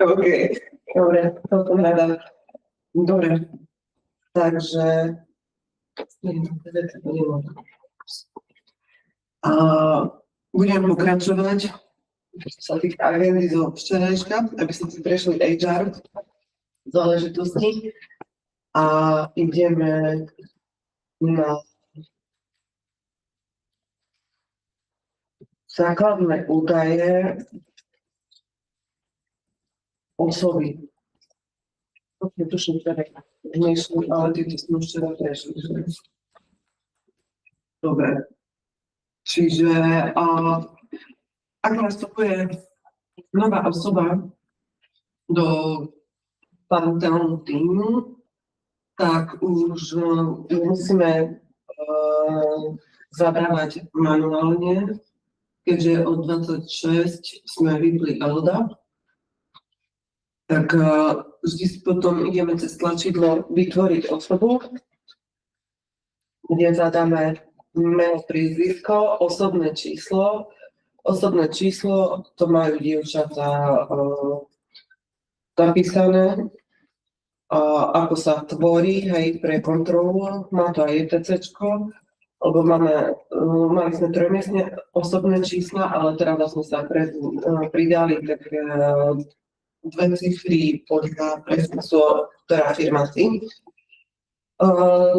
OK, dobre, celkom rada. Dobre, takže budem pokračovať sa tých agendy zo včerajška, aby sme si prešli HR záležitosti a ideme na základné údaje osoby. Tuším, ktoré dnešný, ale tieto sme už včera prešli. Dobre. Čiže ak nastupuje nová osoba do parentálneho týmu, tak už musíme zadávať manuálne, keďže od 26 sme vypli ELDA, tak vždy si potom ideme cez tlačidlo vytvoriť osobu, kde zadáme meno, priezvisko, osobné číslo. Osobné číslo to majú dievčatá napísané, ako sa tvorí, hej, pre kontrolu, má to aj ETCčko, lebo mali sme trojmiestne osobné čísla, ale teraz vlastne sa pridali také dve cifry podľa presnicu, ktorá firma si.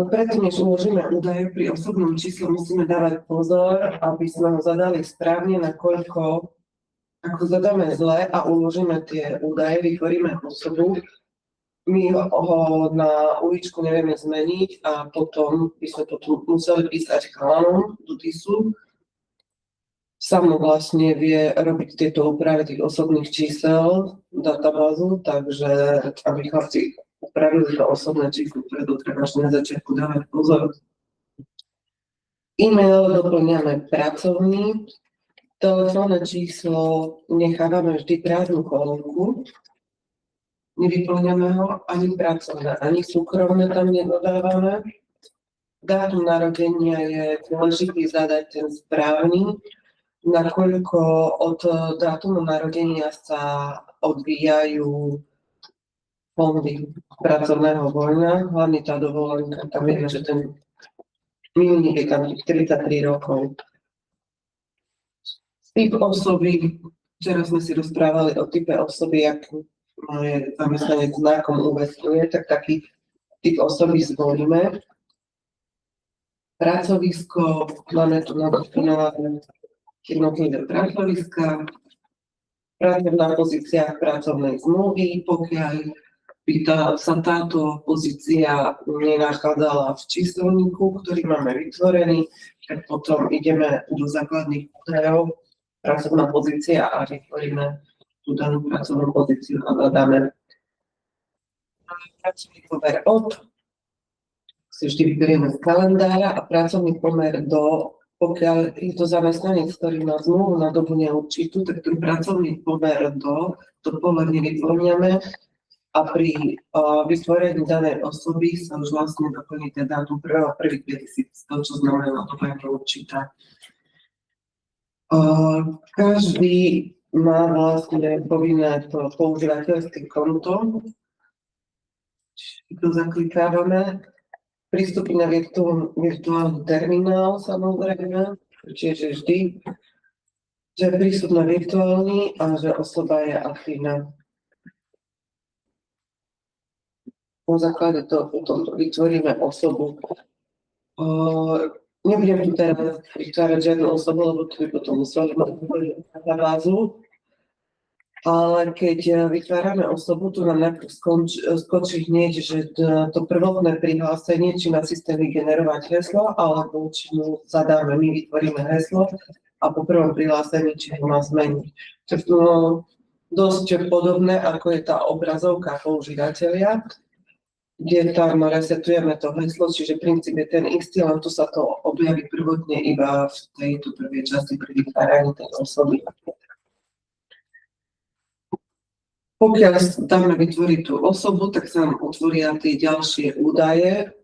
Predtým, než uložíme údaje pri osobnom čísle, musíme dávať pozor, aby sme ho zadali správne, nakoľko ako zadáme zle a uložíme tie údaje, vytvoríme osobu, my ho na uličku nevieme zmeniť a potom by sme to museli písať chalanom do TISu. Samo vlastne vie robiť tieto úpravy tých osobných čísel databázu, takže aby chlapci upravili to osobné číslo, ktoré treba až na začiatku dávať pozor. E-mail doplňame pracovný, telefónne číslo nechávame vždy prázdnu kolónku, nevyplňame ho ani pracovné, ani súkromné tam nedodávame. Dátum narodenia je dôležitý zadať ten správny, nakoľko od dátumu narodenia sa odvíjajú fondy pracovného voľna, hlavne tá dovolenka, tam vieme, že ten milník je tam 33 rokov. Typ osoby, včera sme si rozprávali o type osoby, ak je zamestnanec znakom uväzňuje, tak taký typ osoby zvolíme. Pracovisko, máme tu nadefinované jednotlivé pracoviska, pracovná pozícia pracovnej zmluvy, pokiaľ by sa táto pozícia nenachádzala v číselníku, ktorý máme vytvorený, tak potom ideme do základných údajov, pracovná pozícia a vytvoríme tú danú pracovnú pozíciu a zadáme pracovný pomer od, si vždy vyberieme z kalendára a pracovný pomer do, pokiaľ je to zamestnanec, ktorý má zmluvu na dobu neurčitú, tak ten pracovný pomer do, to pomerne vyplňame a pri vytvorení danej osoby sa už vlastne doplní ten dátum 1.1.2000, čo znamená doba neurčitá. Každý má vlastne povinné to používateľské konto, to zaklikávame, prístupy na virtuálny terminál, samozrejme, čiže vždy, že prístup na virtuálny a že osoba je aktívna. Po základe toho potom vytvoríme osobu. Nebudem tu teraz vytvárať žiadnu osobu, lebo tu by potom museli mať databázu. Ale keď vytvárame osobu, tu nám najprv skočí hneď, že to prvotné prihlásenie, či na systém vygenerovať heslo, alebo či mu zadáme, my vytvoríme heslo a po prvom prihlásení, či ho má zmeniť. To je dosť podobné, ako je tá obrazovka používateľia, kde tam resetujeme to heslo, čiže princíp je ten istý, len tu sa to objaví prvotne iba v tejto prvej časti pri vytváraní tej osoby. Pokiaľ dáme vytvoriť tú osobu, tak sa nám otvoria tie ďalšie údaje.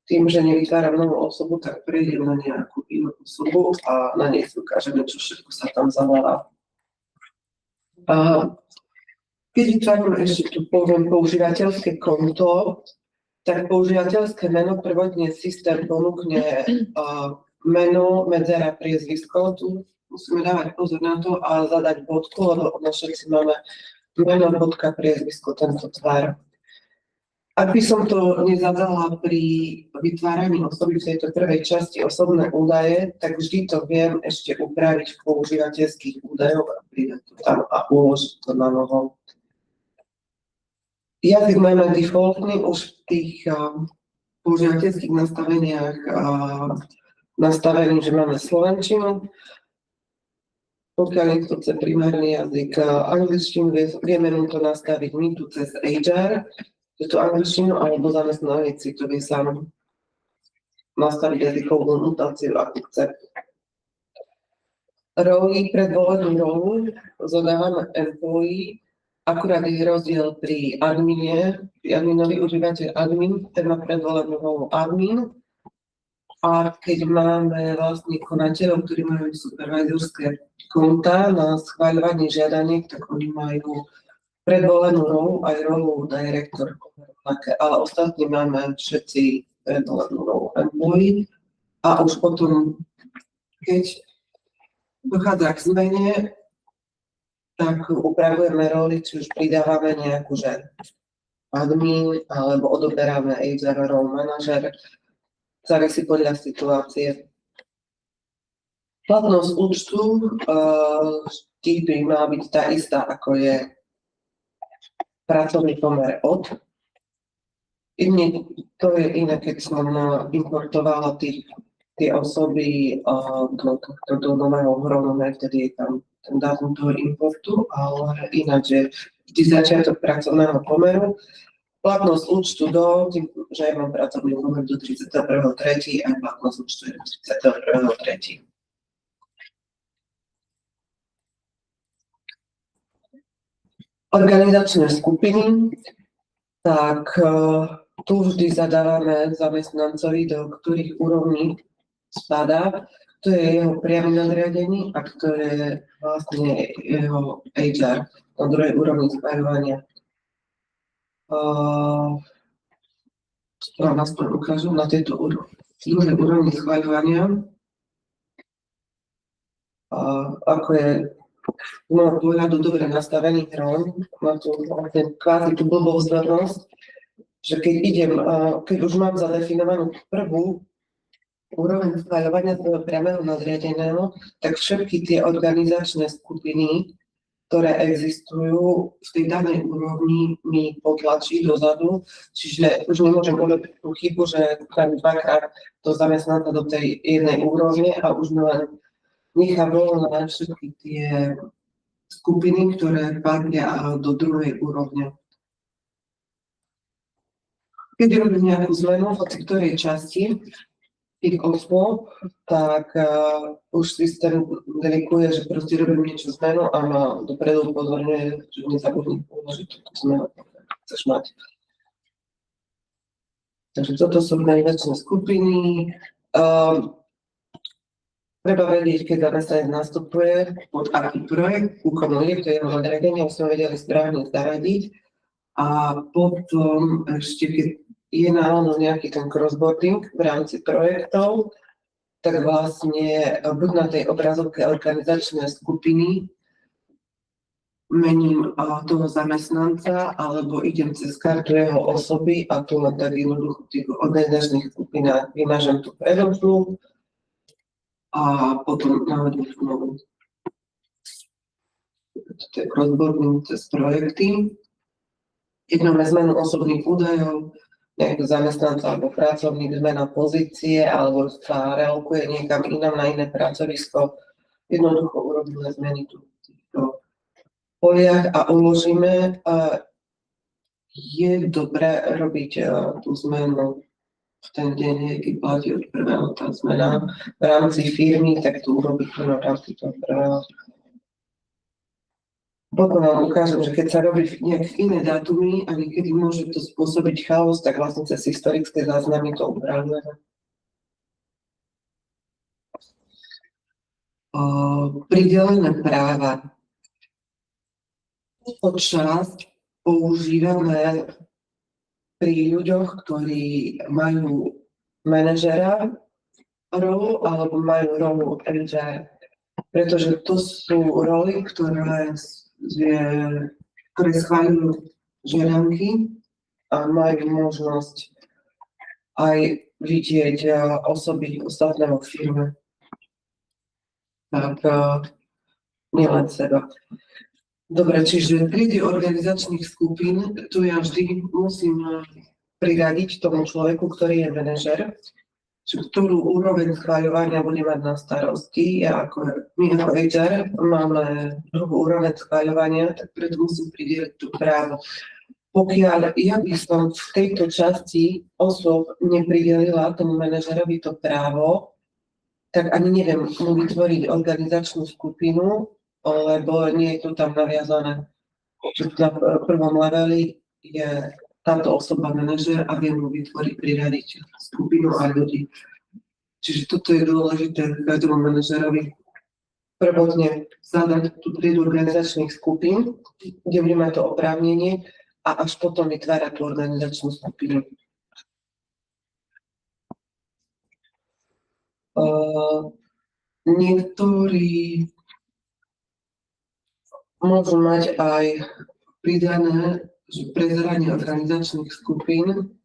Tým, že nevytváram novú osobu, tak prejdem na nejakú inú osobu a na nej si ukážeme, čo všetko sa tam zadáva. A keď vytvárame ešte tu poviem používateľské konto, tak používateľské meno prvotne systém ponúkne meno, medzera, priezvisko. Tu musíme dávať pozor na to a zadať bodku, lebo všetci máme meno, bodka, priezvisko, tento tvar. Ak by som to nezadala pri vytváraní osoby v tejto prvej časti osobné údaje, tak vždy to viem ešte upraviť v používateľských údajoch a pridať to tam a uložiť to na novo. Jazyk máme defaultný už v tých používateľských nastaveniach nastavený, že máme slovenčinu. Pokiaľ niekto chce primárny jazyk angličtinu, vieme mu to nastaviť my tu cez HR, že to angličtinu alebo zamestnanec si to vie sám nastaviť jazykovú mutáciu, ako chce. Roli, predvolenú rolu zadávame employee. Akurát je rozdiel pri admine, adminový užívateľ admin, ten má predvolenú rolu admin. A keď máme vlastne konateľov, ktorí majú supervizorské konta na schváľovanie žiadaniek, tak oni majú predvolenú rolu aj rolu direktor. Ale ostatní máme všetci predvolenú rolu employee. A už potom, keď dochádza k zmene, tak upravujeme roli, či už pridávame nejakú, že admin, alebo odoberáme HR role manažer, závisí podľa situácie. Platnosť účtu vždy by mala byť tá istá, ako je pracovný pomer od. To je iné, keď som importovala tie osoby do nového hromu, vtedy je tam ten dátum toho importu, ale ináč je vždy začiatok pracovného pomeru. Platnosť účtu do, že ja mám pracovný pomer do 31.3. a platnosť účtu je do 31.3. Organizačné skupiny, tak tu vždy zadávame zamestnancovi, do ktorých úrovní spadá, to je jeho priamy nadriadený a to je vlastne jeho HR na druhej úrovni schváľovania. Vám aspoň ukážem na tejto druhej úrovni schváľovania, ako je z môjho pohľadu dobre nastavený hrom, má tu kvázi tú blbovzdornosť, že keď už mám zadefinovanú prvú úroveň schváľovania svojho priameho nadriadeného, tak všetky tie organizačné skupiny, ktoré existujú v tej danej úrovni, mi potlačí dozadu. Čiže už nemôžem urobiť tú chybu, že tam dvakrát to zamestnanca do tej jednej úrovne a už mi len nechá voľné všetky tie skupiny, ktoré patria do druhej úrovne. Keď robím nejakú zmenu v ktorej časti tých osôb, tak už systém delikuje, že proste robím niečo zmenu a ma dopredu upozorňuje, že nezabudni uložiť túto zmenu, ktorú chceš mať. Takže toto sú organizačné skupiny. Treba vedieť, keď zamestnanec nastupuje pod aký projekt, ku komu je, to je jeho nadriadenie, aby sme vedeli správne zaradiť. A potom ešte, keď je náhodou nejaký ten crossboarding v rámci projektov, tak vlastne buď na tej obrazovke organizačné skupiny mením toho zamestnanca, alebo idem cez kartu jeho osoby a tu len tak jednoducho v tých organizačných skupinách vymažem tú predošlú a potom náhodím tú novú. Toto je crossboarding cez projekty. Keď máme zmenu osobných údajov, nejaký zamestnanca alebo pracovník, zmena pozície, alebo sa relokuje niekam inám na iné pracovisko, jednoducho urobíme zmeny tu v týchto poliach a uložíme. Je dobré robiť tú zmenu v ten deň, keď platí od prvého tá zmena v rámci firmy, tak tu urobiť v rámci toho prvého. Potom vám ukážem, že keď sa robí nejaké iné dátumy a niekedy môže to spôsobiť chaos, tak vlastne cez historické záznamy to upravujeme. Pridelené práva. túto časť používame pri ľuďoch, ktorí majú manažera rolu alebo majú rolu HR. Pretože to sú roly, ktoré schváľujú žiadanky a majú možnosť aj vidieť osoby ostatné vo firme. Tak nielen seba. Dobre, čiže triedy organizačných skupín, tu ja vždy musím priradiť tomu človeku, ktorý je manažer, ktorú úroveň schváľovania bude mať na starosti. My ako HR máme druhú úroveň schváľovania, tak preto musím prideliť tú právo. Pokiaľ ja by som v tejto časti osôb nepridelila tomu manažerovi to právo, tak ani neviem mu vytvoriť organizačnú skupinu, lebo nie je to tam naviazané. Na prvom leveli je táto osoba manažer a vie mu vytvoriť, priradiť skupinu a ľudí. Čiže toto je dôležité každému manažerovi prvotne zadať tú triedu organizačných skupín, kde bude mať to oprávnenie a až potom vytvárať tú organizačnú skupinu. Niektorí môžu mať aj pridané prezeranie organizačných skupín,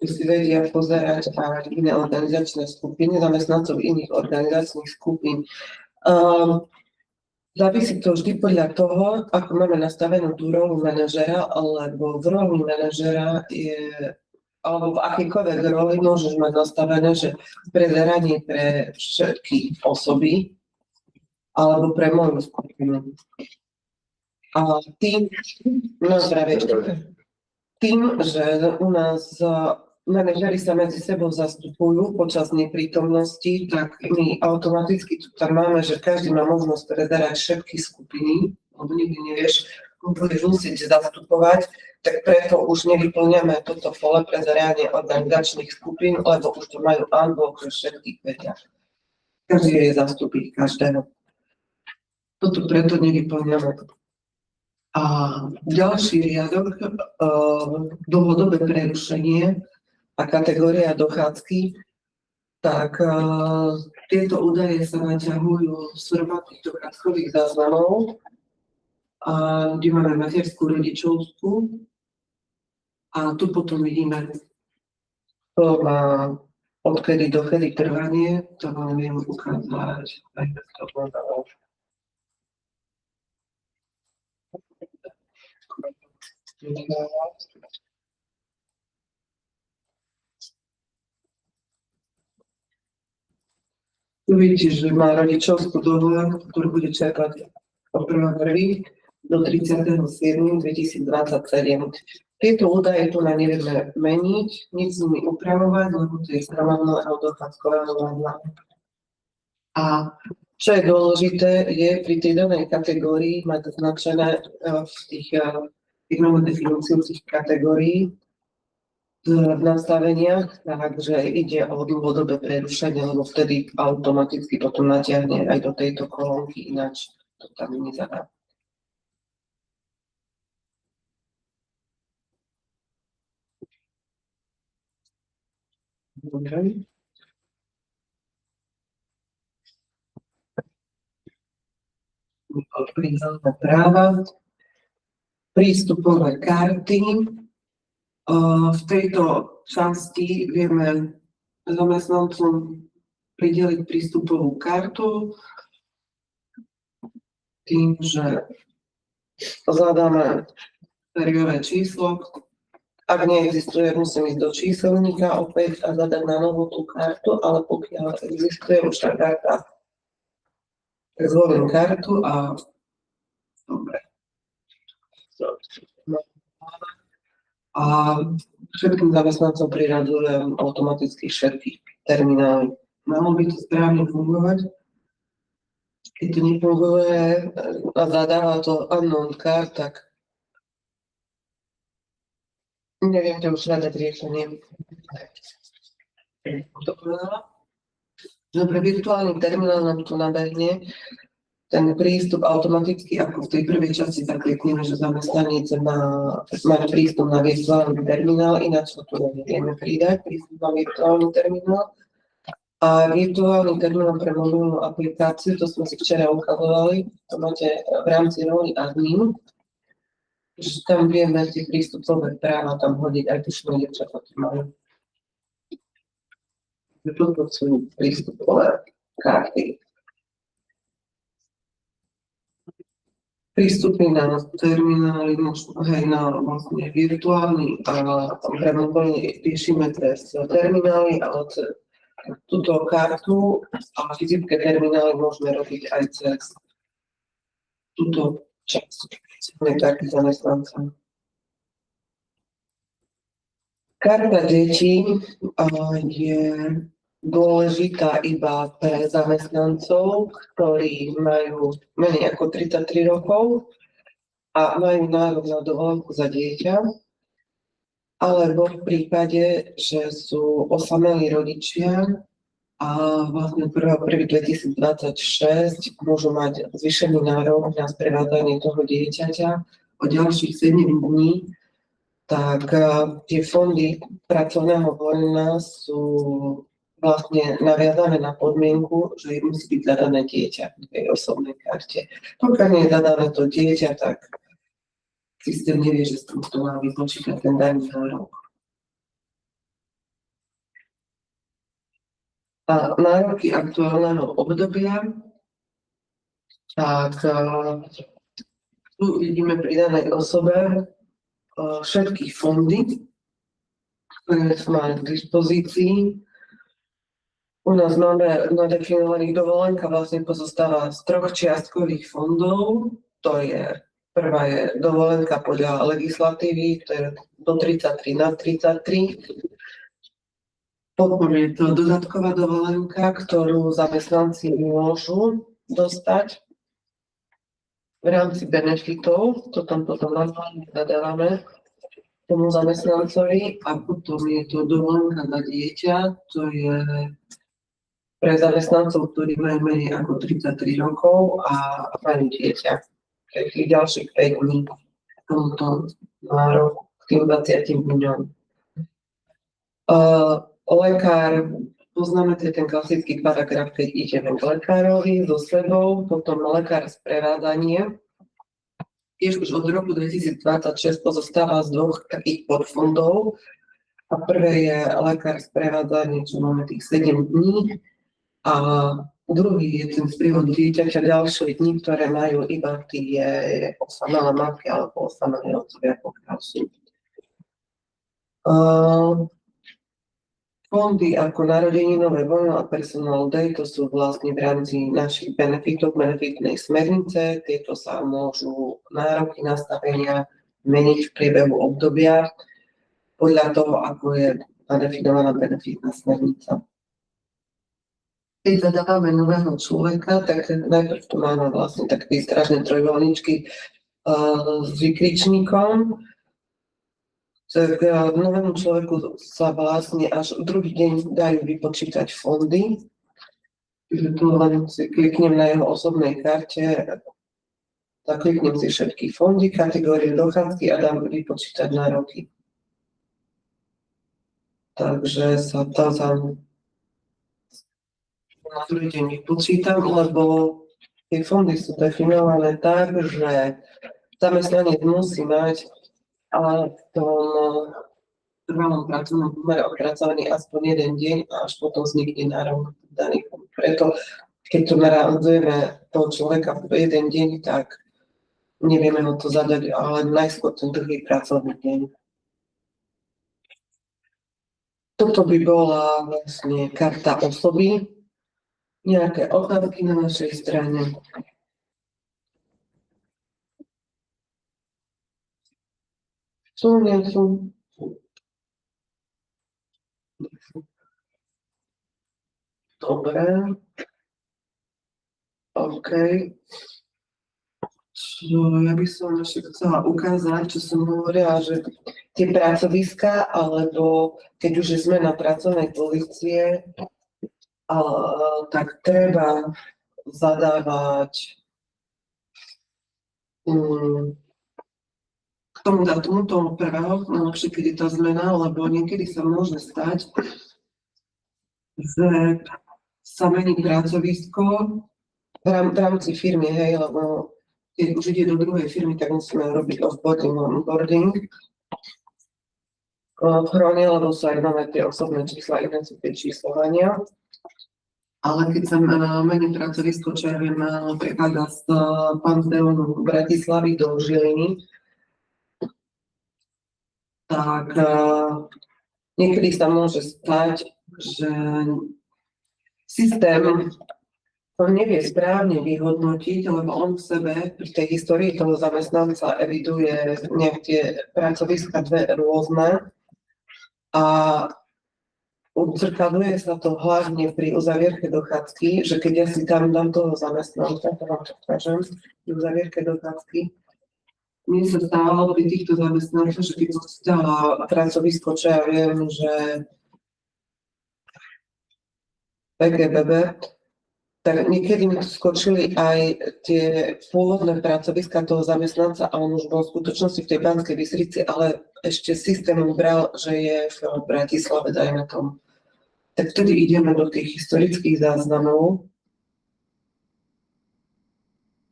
že si vedia pozerať aj iné organizačné skupiny, zamestnancov iných organizačných skupín. Závisí to vždy podľa toho, ako máme nastavenú tú rolu manažera, alebo v roli manažera alebo v akýkoľvek roli môžeš mať nastavené, že prezeranie pre všetky osoby, alebo pre moju skupinu. A tým, že u nás manažeri sa medzi sebou zastupujú počas neprítomnosti, tak my automaticky tu tam máme, že každý má možnosť prezerať všetky skupiny, lebo nikdy nevieš, budeš musieť zastupovať, tak preto už nevyplňame toto pole prezeranie organizačných skupín, lebo už to majú unblock, že všetkých vedia. Každý je zastúpiť každého. Toto preto nevyplňame. A ďalší riadok, dlhodobé prerušenie a kategória dochádzky, tak tieto údaje sa naťahujú z formátu dochádzkových záznamov, kde máme materskú, rodičovskú a tu potom vidíme, to má odkedy dokedy trvanie, to vám viem ukázať aj to. Tu vidíte, že má rodičovskú dovolenku, ktorú bude čerpať od 1.1. do 30.7.2027. Tieto údaje tu na nevieme meniť, nič s nimi upravovať, lebo to je stanovného dochádzkového vládla. A čo je dôležité, je pri tej danej kategórii mať značené v tých definujúcich kategórií v nastaveniach, takže ide o dlhodobé prerušenie, lebo vtedy automaticky potom natiahne aj do tejto kolónky, ináč to tam nezadá. Dobre. Prístupové práva, prístupové karty. V tejto časti vieme zamestnancom prideliť prístupovú kartu tým, že zadáme sériové číslo. Ak neexistuje, musím ísť do číselníka opäť a zadať na novú tú kartu, ale pokiaľ existuje už tá karta, tak zvolím kartu a dobre. A všetkým zamestnancom priradujem automaticky všetky terminály. Malo by to správne fungovať. Keď to nefunguje a zadáva to unknown card, tak neviem, kde už hľadať riešenie. Dobre, virtuálny terminál nám tu nabehne. ten prístup automaticky, ako v tej prvej časti zaklikneme, že zamestnanec má mať prístup na virtuálny terminál, ináč to tu nevieme pridať, prístup na virtuálny terminál. A virtuálny terminál pre mobilnú aplikáciu, to sme si včera ukazovali, to máte v rámci roli admin, že tam vieme tie prístupové práva tam hodiť aj tušné dievčatá, ktoré majú. Toto sú prístupové karty. Prístupy na terminály, hej, na vlastne virtuálny a pre mobilný riešime cez terminály, ale cez túto kartu a fyzické terminály môžeme robiť aj cez túto časť karty zamestnanca. Karta detí je dôležitá iba pre zamestnancov, ktorí majú menej ako 33 rokov a majú nárok na dovolenku za dieťa, alebo v prípade, že sú osamelí rodičia a vlastne 1.1.2026 môžu mať zvýšený nárok na sprevádzanie toho dieťaťa o ďalších 7 dní, tak tie fondy pracovného voľna sú vlastne naviazané na podmienku, že musí byť zadané dieťa v tej osobnej karte. Pokiaľ nie je zadané to dieťa, tak systém nevie, že z toho má vypočítať ten daný nárok. A nároky aktuálneho obdobia, tak tu vidíme pri danej osobe všetky fondy, ktoré máme k dispozícii. U nás máme nadefinovaných dovolenka, vlastne pozostáva z 3 čiastkových fondov. To je, prvá je dovolenka podľa legislatívy, to je do 33 na 33. Potom je to dodatková dovolenka, ktorú zamestnanci môžu dostať v rámci benefitov, to tam potom normálne zadávame tomu zamestnancovi, a potom je to dovolenka na dieťa, to je pre zamestnancov, ktorí majú menej ako 33 rokov a majú dieťa. Pre tých ďalších 5 dní tomuto nárok k tým 20 dňom. Lekár, poznáte ten klasický paragraf, keď ideme k lekárovi so sebou, potom lekár sprevádzanie. Tiež už od roku 2026 pozostáva z 2 takých podfondov. A prvé je lekár sprevádzanie, čo máme tých 7 dní. A druhý je ten sprievodu dieťaťa ďalšie dni, ktoré majú iba tie osamelé matky alebo osamelé otcovia, pokiaľ sú. Fondy ako narodeninové voľno a personal day, to sú vlastne v rámci našich benefitov, benefitnej smernice. Tieto sa môžu nároky nastavenia meniť v priebehu obdobia podľa toho, ako je nadefinovaná benefitná smernica. Keď zadávame nového človeka, tak najprv tu máme vlastne také výstražné trojvoľničky s vykričníkom. Tak novému človeku sa vlastne až druhý deň dajú vypočítať fondy. Čiže tu len si kliknem na jeho osobnej karte, tak kliknem si všetky fondy, kategórie dochádzky a dám vypočítať nároky. Takže sa to tam na druhý deň vypočítam, lebo tie fondy sú definované tak, že zamestnanec musí mať v tom trvalom pracovnom pomere odpracovaný aspoň 1 deň a až potom vznikne nárok daný fond. Preto, keď tu narazujeme toho človeka v 1 deň, tak nevieme ho to zadať, ale najskôr ten druhý pracovný deň. Toto by bola vlastne karta osoby. Nejaké otázky na našej strane? Sú, nie sú? Dobre. OK. Ja by som ešte chcela ukázať, čo som hovorila, že tie pracoviská, alebo keď už sme na pracovnej pozície, tak treba zadávať k tomu dátumu toho prvého, najlepšie, keď je tá zmena, lebo niekedy sa môže stať, že sa mení pracovisko v rámci firmy, hej, lebo keď už ide do druhej firmy, tak musíme robiť onboarding v chrone, lebo sú aj nové tie osobné čísla, iné sú tie číslovania. Ale keď sa mení pracovisko, čo ja viem, prechádza z Panteónu Bratislavy do Žiliny, tak niekedy sa môže stať, že systém to nevie správne vyhodnotiť, lebo on v sebe pri tej histórii toho zamestnanca eviduje nejaké pracoviska dve rôzne a odzrkadluje sa to hlavne pri uzavierke dochádzky, že keď ja si tam dám toho zamestnanca, to vám to ukážem, pri uzavierke dochádzky, mne sa stalo pri týchto zamestnancoch, že keď som si dala pracovisko, čo ja viem, že PGBB, tak niekedy mi tu skočili aj tie pôvodné pracoviska toho zamestnanca a on už bol v skutočnosti v tej Banskej Bystrici, ale ešte systém bral, že je v Bratislave, dajme tomu. Tak vtedy ideme do tých historických záznamov.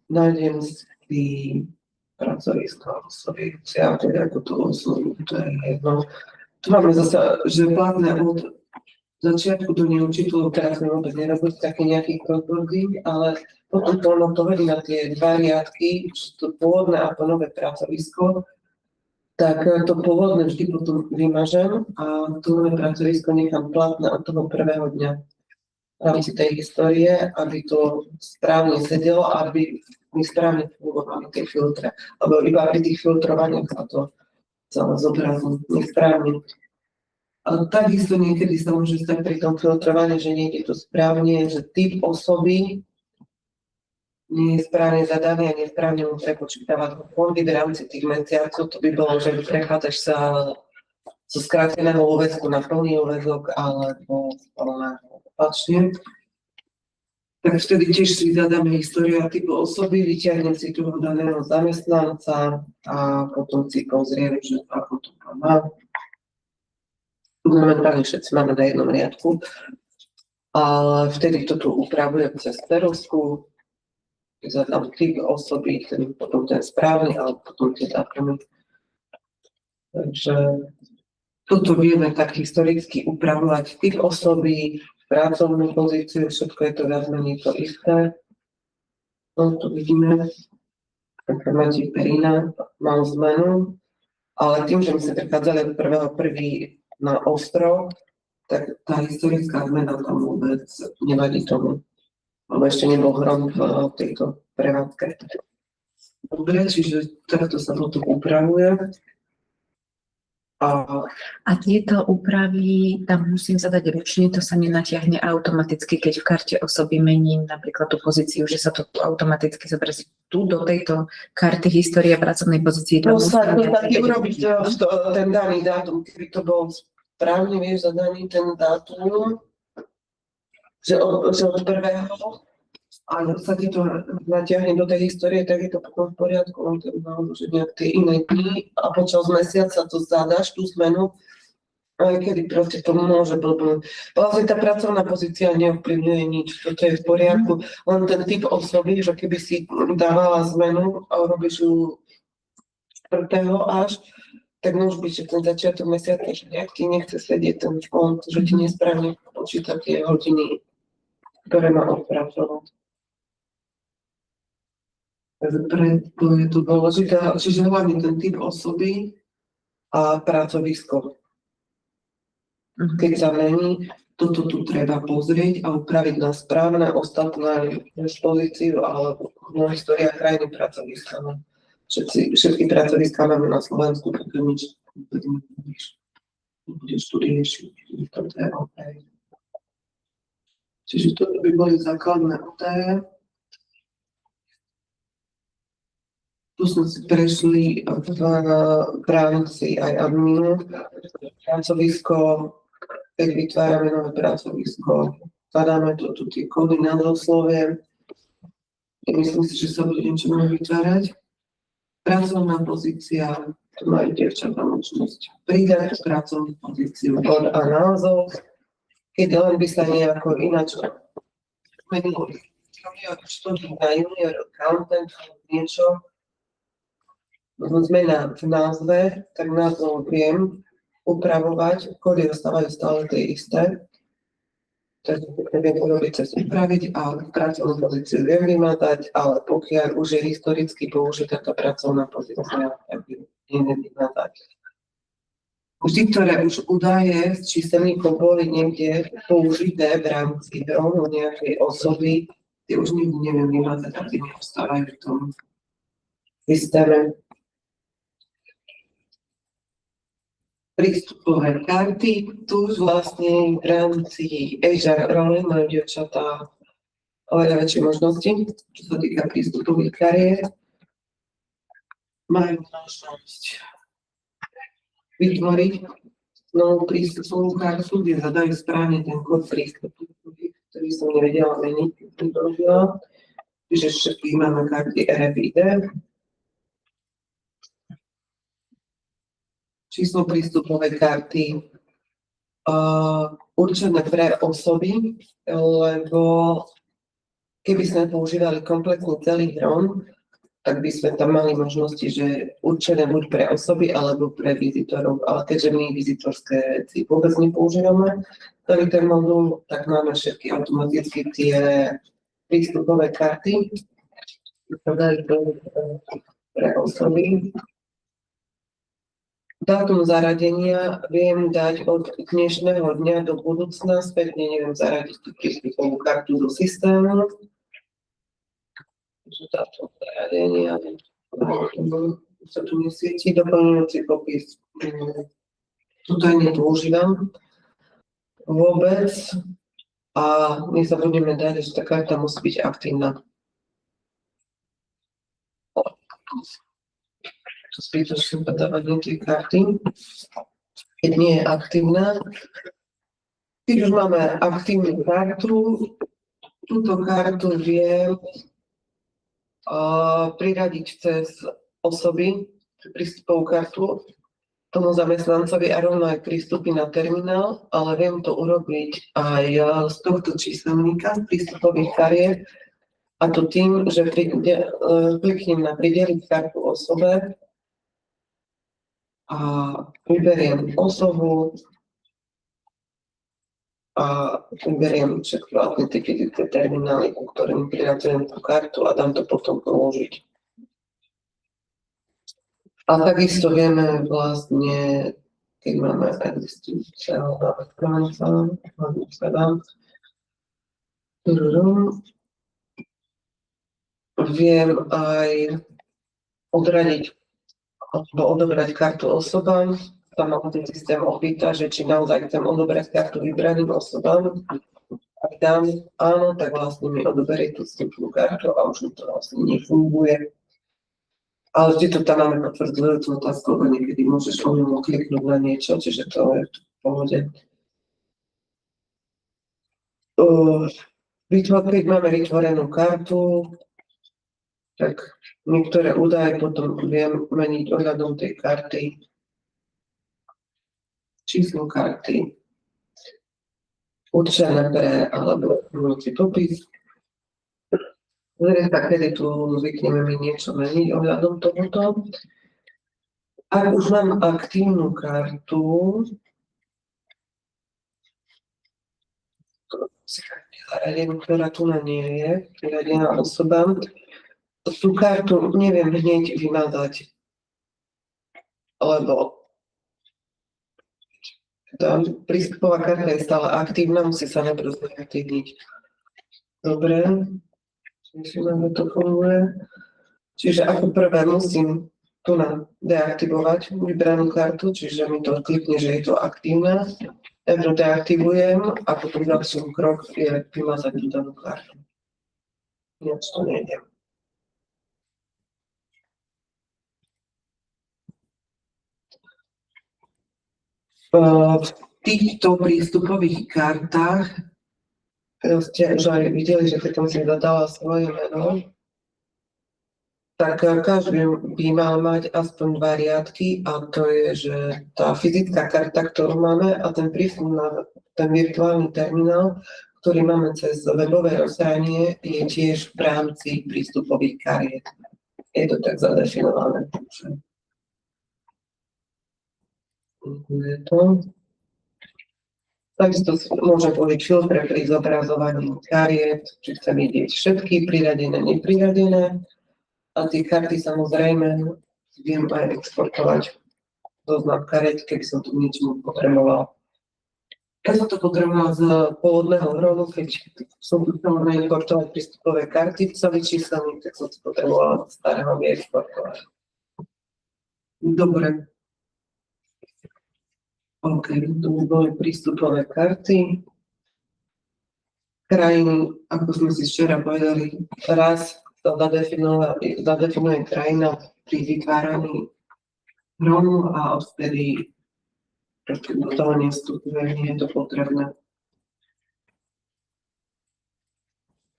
Nájdem si pracovisko osoby, ako to osobu, to je jedno. Tu máme zase, že platné od začiatku do neurčitého, teraz sme vôbec nerobili také nejaký crossboarding, ale potom to vedí na tie dva riadky, to pôvodné a to nové pracovisko, tak to pôvodné vždy potom vymažem a to nové pracovisko nechám platné od toho prvého dňa v rámci tej histórie, aby to správne sedelo, aby my správne fungovali tie filtre, lebo iba pri tých filtrovaniach sa to celé zobrazí nesprávne. A takisto niekedy sa môže stať pri tom filtrovaní, že nejde to správne, že typ osoby nie je správne zadaný a nesprávne mu prepočítavať fondy v rámci tých mesiacov. To by bolo, že prechádzaš sa zo skráteného úväzku na plný úväzok alebo opačne. Tak vtedy tiež si zadáme históriu a typu osoby, vyťahnem si toho daného zamestnanca a potom si pozriem, že ako to má. Momentálne všetci máme na jednom riadku, ale vtedy to tu upravujem cez Perovskú, zadám typ osoby, potom ten správny, ale potom tie dátumy. Takže toto vieme tak historicky upravovať typ osoby, pracovnú pozíciu, všetko je to viac menej to isté. No tu vidíme, informácie Perina mal zmenu, ale tým, že my sa prechádzali od 1.1. na ostrov, tak tá historická zmena tam vôbec nevadí tomu, lebo ešte nebol hrom v tejto prevádzke. Dobre, čiže takto sa toto upravuje. A tieto úpravy tam musím zadať ručne, to sa nenatiahne automaticky, keď v karte osoby mením napríklad tú pozíciu, že sa to automaticky zobrazí tu do tejto karty história pracovnej pozície. To sa taký urobiť ten daný dátum, keby to bol správne, vieš, zadaný ten dátum, že od prvého, ale sa ti to natiahne do tej histórie, tak je to potom v poriadku, on to že nejak tie iné dni a počas mesiaca to zadaš, tú zmenu, aj kedy proste to môže blbnúť. Vlastne tá pracovná pozícia neovplyvňuje nič, toto je v poriadku, len ten typ osoby, že keby si dávala zmenu a robíš ju 4. až, tak môže byť, že ten začiatok mesiaca, že nejak ti nechce sedieť ten fond, že ti nesprávne počíta tie hodiny, ktoré má odpracovať. Preto je to dôležité, čiže hlavne ten typ osoby a pracovisko. Keď sa mení, toto tu treba pozrieť a upraviť na správne ostatné pozíciu alebo na história krajiny pracoviska. Všetky pracoviská máme na Slovensku, takže nič nebudeš tu riešiť. Čiže toto by boli základné údaje. Tu sme si prešli v rámci aj adminu. Pracovisko, keď vytvárame nové pracovisko, zadáme tu tie kódy na doslovie. Myslím si, že sa bude niečo nové vytvárať. Pracovná pozícia, tu majú dievčatá možnosť pridať pracovnú pozíciu bod a názov, keď len by sa nejako ináč zmenilo junior študent na junior accountant alebo niečo, zmena v názve, tak názov viem upravovať, kódy ostávajú stále tie isté. Takže viem urobiť cez upraviť a pracovnú pozíciu viem vymazať, ale pokiaľ už je historicky použitá tá pracovná pozícia, tak ju neviem vymazať. Vždy, ktoré už údaje s číselníkom boli niekde použité v rámci hrom nejakej osoby, tie už nikdy neviem vymazať, a tie neostávajú v tom systéme. Prístupové karty, tu už vlastne v rámci HR role majú dievčatá oveľa väčšie možnosti, čo sa týka prístupových kariér. Majú možnosť vytvoriť novú prístupovú kartu, kde zadajú správne ten kód prístupu, ktorý som nevedela meniť, keď som to robila. Čiže všetky máme karty RFID. Číslo prístupovej karty určené pre osoby, lebo keby sme používali komplexný celý hrom, tak by sme tam mali možnosti, že určené buď pre osoby alebo pre vizitorov, ale keďže my vizitorské veci vôbec nepoužívame, celý ten modul, tak máme všetky automaticky tie prístupové karty, pre osoby. Dátum zaradenia viem dať od dnešného dňa do budúcna, spätne neviem zaradiť tú prístupovú kartu do systému. Dátum zaradenia sa tu nesvietí, doplňujúci popis. Tuto aj nepoužívam vôbec a my sa budeme dať, že tá karta musí byť aktívna. Zbytočne podávanie tej karty, keď nie je aktívna. Keď už máme aktívnu kartu, túto kartu viem priradiť cez osoby, prístupovú kartu tomu zamestnancovi a rovno aj prístupy na terminál, ale viem to urobiť aj z tohto číselníka prístupových kariér, a to tým, že kliknem na prideliť kartu osobe, a vyberiem osobu a vyberiem všetky autentické terminály, ku ktorým priradzujem tú kartu a dám to potom použiť. A takisto vieme vlastne, keď máme existujúceho zamestnanca, viem aj odradiť alebo odobrať kartu osobám. Tam ma ten systém opýta, že či naozaj chcem odobrať kartu vybraným osobám. Ak dám áno, tak vlastne mi odoberie tú vstupnú kartu a už mi to vlastne nefunguje. Ale vždy to tam máme potvrdzujúcu otázku, lebo niekedy môžeš omylom kliknúť na niečo, čiže to je v pohode. Keď máme vytvorenú kartu, tak niektoré údaje potom viem meniť ohľadom tej karty. Číslo karty. Určené pre alebo budúci popis. Zrejme, kedy tu zvykneme mi niečo meniť ohľadom tohoto. Ak už mám aktívnu kartu, ktorá tu na nie je, priradená osoba, tú kartu neviem hneď vymazať, lebo tá prístupová karta je stále aktívna, musí sa najprv zdeaktívniť. Dobre, čiže to funguje. Čiže ako prvé musím tu deaktivovať vybranú kartu, čiže mi to klikne, že je to aktívna. Najprv deaktivujem a potom ďalší krok je vymazať danú kartu. Ináč to nejde. V týchto prístupových kartách ste už aj videli, že keď som si zadala svoje meno, tak každý by mal mať aspoň 2 riadky a to je, že tá fyzická karta, ktorú máme a ten prístup na ten virtuálny terminál, ktorý máme cez webové rozhranie, je tiež v rámci prístupových kariet. Je to tak zadefinované. Je to. Takisto môžem použiť filtre pri zobrazovaní kariet, či chcem vidieť všetky priradené, nepriradené. A tie karty samozrejme viem aj exportovať zoznam kariet, keby som tu niečo potreboval. Keď som to potreboval z pôvodného hromu, keď som tu samozrejme importovať prístupové karty v celý číselník, tak som to potreboval z starého vyexportovať. Dobre. OK, tu boli prístupové karty. Krajiny, ako sme si včera povedali, raz sa zadefinuje krajina pri vytváraní hromu a odvtedy do toho nevstupuje, nie je to potrebné.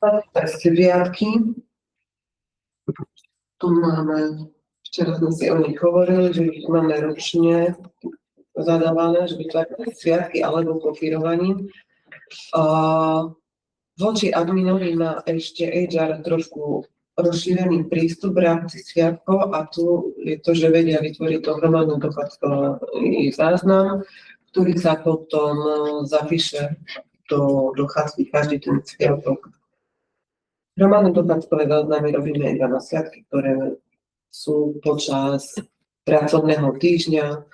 Tak sviatky. Tu máme, včera sme si o nich hovorili, že ich máme ručne zadávané, že vytvárajú sviatky alebo kopírovaním. Voči adminovi má ešte HR trošku rozšírený prístup v rámci sviatkov a tu je to, že vedia vytvoriť to hromadný dochádzkový záznam, ktorý sa potom zapíše do dochádzky každý ten sviatok. Hromadné dochádzkové záznamy robíme iba na sviatky, ktoré sú počas pracovného týždňa,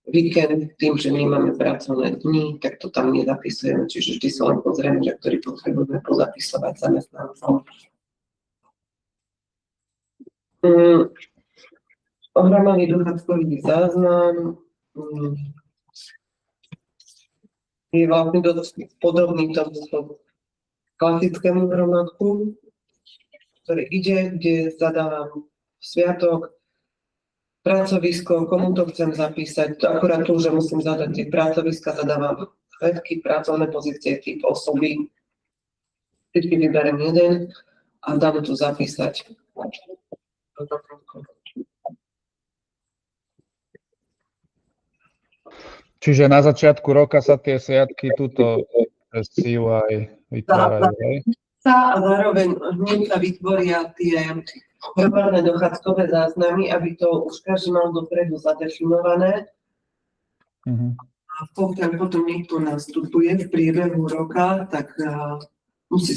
víkend, tým, že my máme pracovné dni, tak to tam nezapisujeme, čiže vždy sa len pozrieme, že ktorý potrebujeme pozapisovať zamestnancom. Hromadný dochádzkový záznam je vlastne dosť podobný tomuto klasickému hromadku, ktorý ide, kde zadávam sviatok, pracovisko, komu to chcem zapísať, to akurát tu, že musím zadať tie pracoviska, zadávam všetky pracovné pozície, typ osoby, vždy vyberiem jeden a dám tu zapísať. Čiže na začiatku roka sa tie sviatky tuto cez CUI vytvárajú, hej? A zároveň hneď sa vytvoria tie hromadné dochádzkové záznamy, aby to už každý mal dopredu zadefinované. A pokiaľ potom niekto nastupuje v priebehu roka, tak musia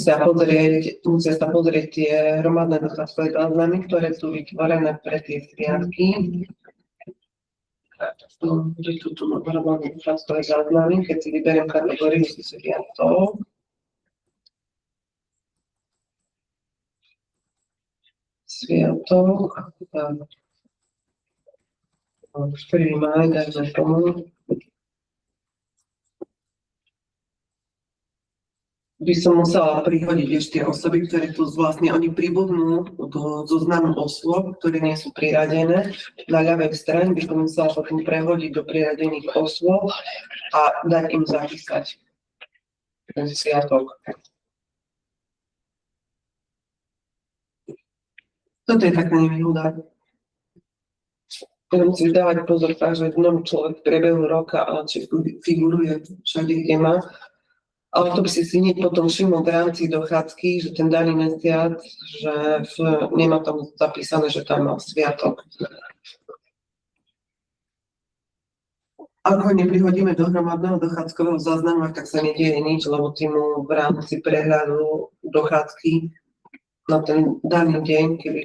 sa pozrieť tie hromadné dochádzkové záznamy, ktoré sú vytvorené pre tie sviatky. Tu mám hromadné dochádzkové záznamy, keď si vyberiem kategóriu sviatkov. Sviatok, 1. máj, dajme tomu. By som musela prihodiť ešte osoby, ktoré tu vlastne oni pribudnú do zoznamu osôb, ktoré nie sú priradené. Na ľavej strane by som musela potom prehodiť do priradených osôb a dať im zapísať ten sviatok. Toto je taká nevýhoda. Musíš dávať pozor, že nový človek v priebehu roka, ale či figuruje všade, kde má. Ale to by si hneď potom všimol v rámci dochádzky, že ten daný mesiac, že nemá tam zapísané, že tam mal sviatok. Ak ho neprihodíme do hromadného dochádzkového záznamu, tak sa nedieje nič, lebo tým v rámci prehľadu dochádzky na ten daný deň, keby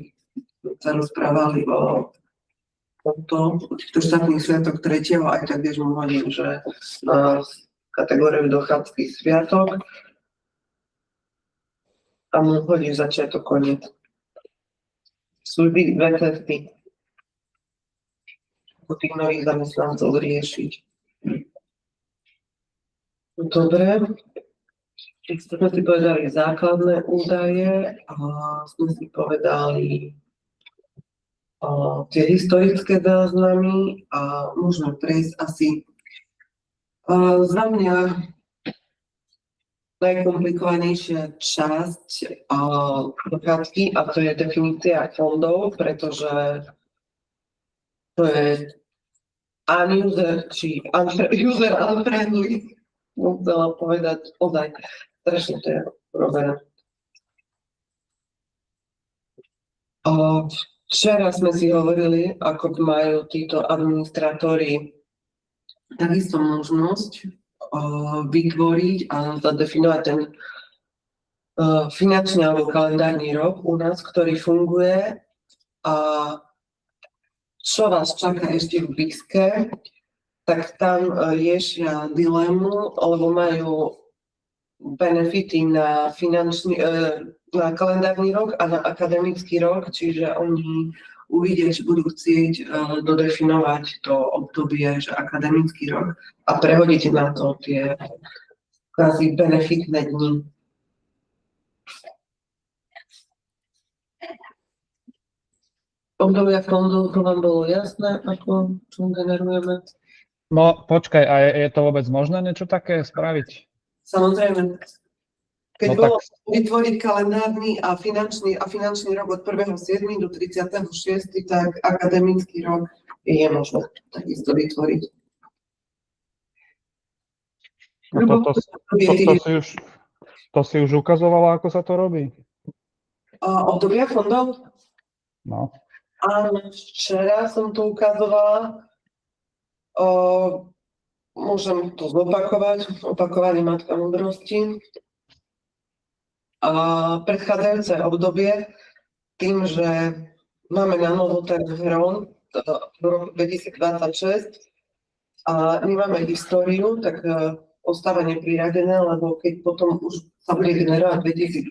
sa rozprávali o týchto štátnych sviatok 3. aj tak vieš mu hodím, že na kategóriu dochádzky sviatok a mu hodíš začiatok, koniec. Sú dve cesty u tých nových zamestnancov riešiť. Dobre. Keď sme si povedali základné údaje a sme si povedali tie historické záznamy a môžeme prejsť asi za mňa najkomplikovanejšia časť dochádzky a to je definícia fondov, pretože to je user unfriendly. Musela povedať ozaj, strašne to je robené. Včera sme si hovorili, ako majú títo administratóri takisto možnosť vytvoriť a zadefinovať ten finančný alebo kalendárny rok u nás, ktorý funguje a čo vás čaká ešte v BISke, tak tam riešia dilemu, lebo majú benefity na na kalendárny rok a na akademický rok, čiže oni uvidia, že budú chcieť dodefinovať to obdobie, že akademický rok a prehodiť na to tie kvázi benefitné dni. Obdobia fondov, to vám bolo jasné, ako čo generujeme? No počkaj, a je to vôbec možné niečo také spraviť? Samozrejme. Keď No bolo tak- vytvoriť kalendárny a finančný rok od 1.7. do 36., tak akademický rok je možné takisto vytvoriť. No to si už ukazovala, ako sa to robí? Obdobia fondov? No. Áno, včera som to ukazovala. Môžem to zopakovať. Opakovanie matka múdrosti. Predchádzajúce obdobie, tým, že máme na novo ten RON v roku 2026 a my máme históriu, tak ostáva nepriradené, lebo keď potom už sa bude generovať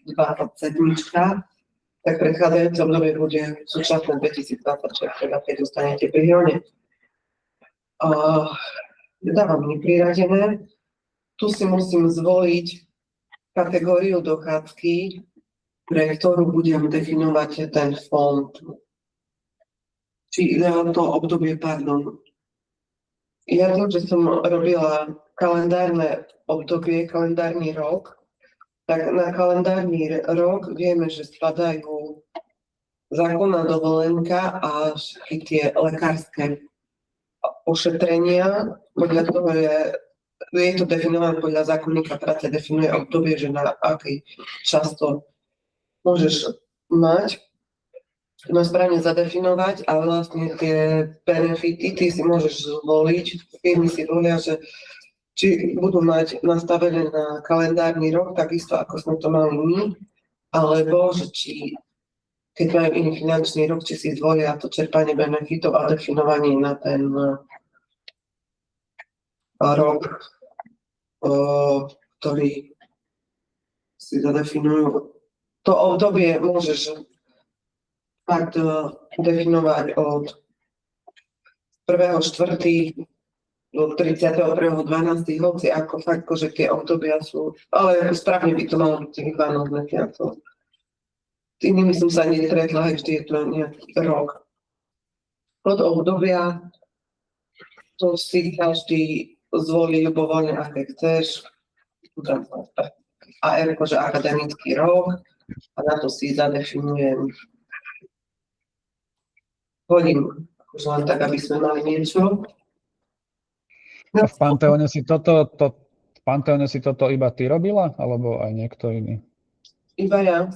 2027, tak predchádzajúce obdobie bude súčasné 2026, teda keď dostanete pri RONe. Dávam nepriradené. Tu si musím zvoliť kategóriu dochádzky, pre ktorú budem definovať ten fond. Či to obdobie, pardon. Ja tým, že som robila kalendárne obdobie, kalendárny rok, tak na kalendárny rok vieme, že spadajú zákonná dovolenka a všetky tie lekárske ošetrenia. Podľa toho je to definované podľa zákonníka práce, definuje obdobie, že na aký čas to môžeš mať. No správne zadefinovať a vlastne tie benefity ty si môžeš zvoliť. Firmy si volia, že či budú mať nastavené na kalendárny rok, takisto ako sme to mali my, alebo že či keď majú iný finančný rok, či si zvolia to čerpanie benefitov a definovanie na ten rok, ktorý si zadefinujú. To obdobie môžeš fakt definovať od 1.4. do 31.12. hoci ako fakt, že tie obdobia sú, ale správne by to malo byť tých 12 mesiacov. S inými som sa nestretla, aj vždy je to nejaký rok. Od obdobia to si každý zvolí ľubovoľne, aké chceš. AR, že akademický rok a na to si zadefinujem hodinu, akože len tak, aby sme mali niečo. A v Panteóne si toto iba ty robila, alebo aj niekto iný? Iba ja.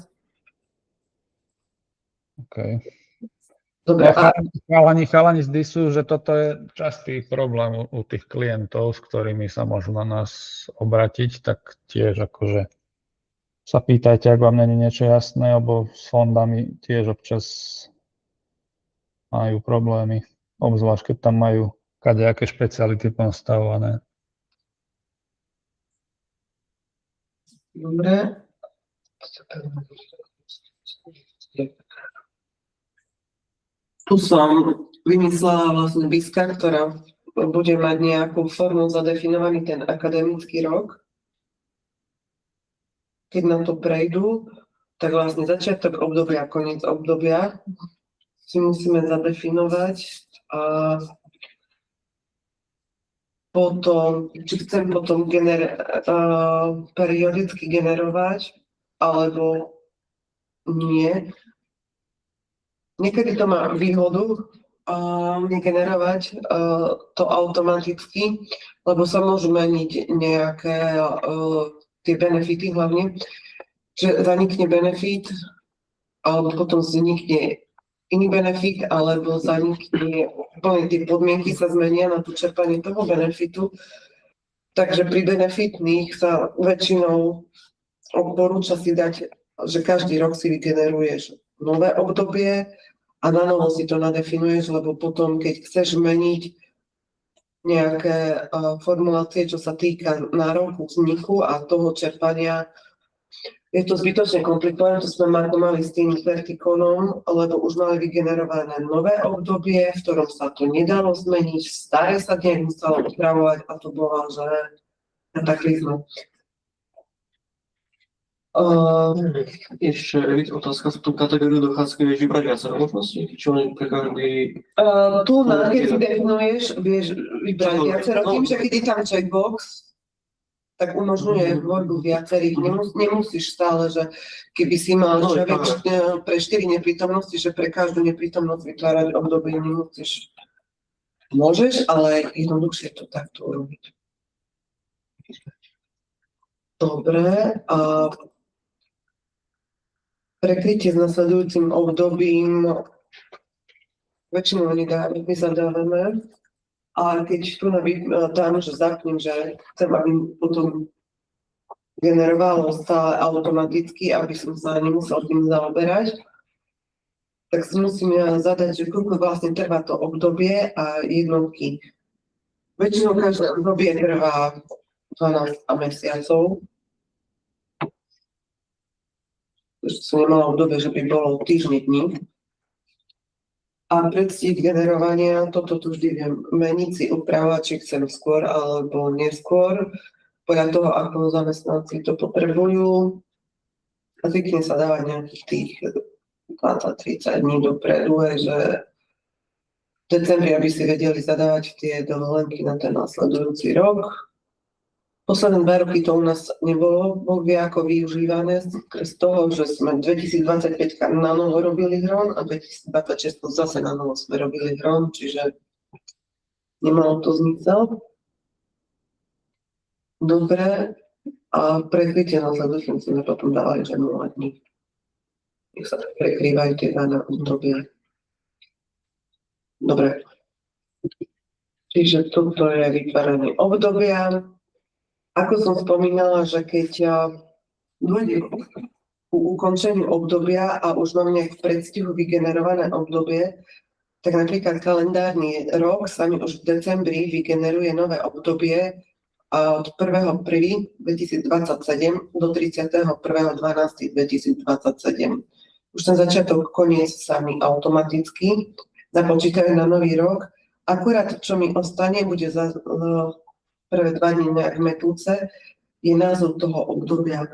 OK. Dobre, No, chalani zdisujú, že toto je častý problém u tých klientov, s ktorými sa môžu na nás obratiť, tak tiež akože sa pýtajte, ak vám není niečo jasné, lebo s fondami tiež občas majú problémy, obzvlášť keď tam majú kadejaké špeciality postavované. dobre. Tu som vymyslela vlastne BISka, ktorá bude mať nejakú formu zadefinovaný ten akademický rok. Keď na to prejdú, tak vlastne začiatok obdobia a koniec obdobia si musíme zadefinovať. potom, či chcem potom periodicky generovať, alebo nie. Niekedy to má výhodu negenerovať to automaticky, lebo sa môžu meniť nejaké tie benefity hlavne, že zanikne benefit, alebo potom vznikne iný benefit, alebo zanikne, úplne tie podmienky sa zmenia na to čerpanie toho benefitu. Takže pri benefitných sa väčšinou odporúča si dať, že každý rok si vygeneruješ nové obdobie a na novo si to nadefinuješ, lebo potom, keď chceš meniť nejaké formulácie, čo sa týka nároku vzniku a toho čerpania, je to zbytočne komplikované, to sme mali s tým vertikonom, lebo už mali vygenerované nové obdobie, v ktorom sa to nedalo zmeniť, staré sa nemuselo upravovať a to bolo, že kataklizmus. Ešte otázka, v tú kategóriu dochádzky vieš vybrať viacero možností? Čo len pre každý... Tu, keď si definuješ, vieš vybrať viacero. Tým, že keď je tam checkbox, tak umožňuje voľbu viacerých. Nemusíš stále, že keby si mal pre 4 neprítomnosti, že pre každú neprítomnosť vytvárať obdobie nemusíš. Môžeš, ale jednoduchšie to takto urobiť. Dobre. Prekrytie s nasledujúcim obdobím väčšinou my zadávame, a keď tu dám, že zapnem, že chcem, aby potom generovalo stále automaticky, aby som sa nemusel tým zaoberať, tak si musíme zadať, že koľko vlastne trvá to obdobie a jednotky. Väčšinou každé obdobie trvá 12 mesiacov. Ešte som nemala obdobie, že by bolo týždne dní. A predstih generovania, toto tu vždy viem meniť si, upravovať, či chcem skôr alebo neskôr, podľa toho, ako zamestnanci to potrebujú. A zvykne sa dávať nejakých tých 20-30 dní dopredu, že v decembri, aby si vedeli zadávať tie dovolenky na ten následujúci rok. Posledné 2 roky to u nás nebolo, Boh vie ako využívané z toho, že sme 2025 na novo robili hron a 2026 zase na novo sme robili hron, čiže nemalo to zmysel. Dobre, a prekrytie nasledujúcim sme potom dávali, že 0 dní. Nech sa tak prekrývajú tie dané obdobia. Dobre. Čiže toto je vytváranie obdobia. Ako som spomínala, že keď dôjde ku ukončeniu obdobia a už mám nejak v predstihu vygenerované obdobie, tak napríklad kalendárny rok sa mi už v decembri vygeneruje nové obdobie od 1.1.2027 do 31.12.2027. Už ten začiatok, koniec sa mi automaticky započítajú na nový rok. Akurát, čo mi ostane, bude za prvé 2 dní nejak metúce, je názov toho obdobia.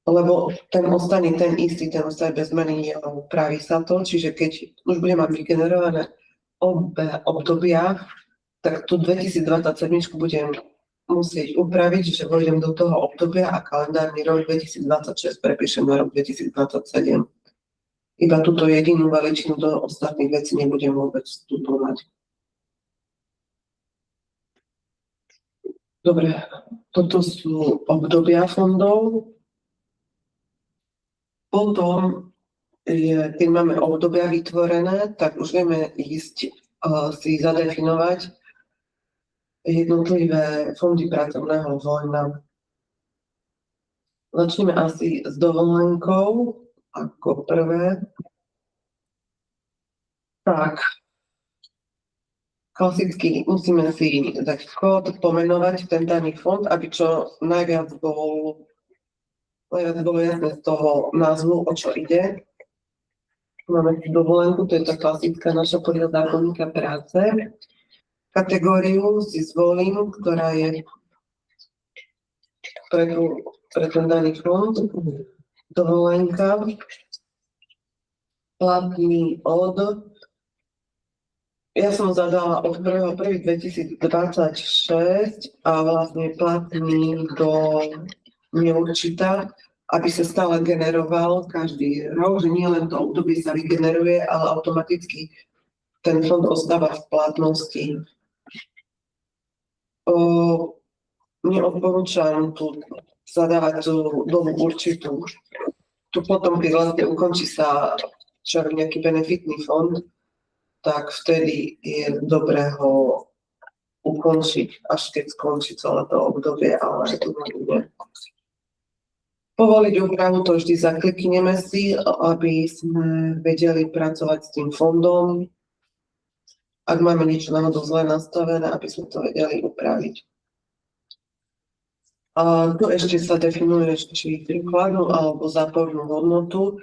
Lebo ten ostane ten istý, ten ostane bez zmeny, upraví sa to, čiže keď už budem mať vygenerované obe obdobia, tak tu 2027 budem musieť upraviť, že vojdem do toho obdobia a kalendárny rok 2026 prepíšem na rok 2027. Iba túto jedinú veličinu do ostatných vecí nebudem vôbec vstupovať. Dobre, toto sú obdobia fondov. Potom, keď máme obdobia vytvorené, tak už vieme ísť si zadefinovať jednotlivé fondy pracovného voľna. Začneme asi s dovolenkou ako prvé. Tak. Klasicky musíme si dať kód, pomenovať ten daný fond, aby čo najviac bolo jasné z toho názvu, o čo ide. Máme dovolenku, to je tá klasická naša podľa zákonníka práce. Kategóriu si zvolím, ktorá je pre ten daný fond. Dovolenka. Platný od Ja som zadala od 1.1.2026 a vlastne platný do neurčita, aby sa stále generoval každý rok, že nie len to obdobie sa vygeneruje, ale automaticky ten fond ostáva v platnosti. Neodporúčam tu zadávať tú dobu určitú. Tu potom, keď vlastne ukončí sa nejaký benefitný fond, tak vtedy je dobré ho ukončiť, až keď skončí celé to obdobie, ale nie. Povoliť úpravu to vždy zaklikneme si, aby sme vedeli pracovať s tým fondom. Ak máme niečo náhodou zle nastavené, aby sme to vedeli upraviť. A tu ešte sa definuje, či príkladnú alebo zápornú hodnotu.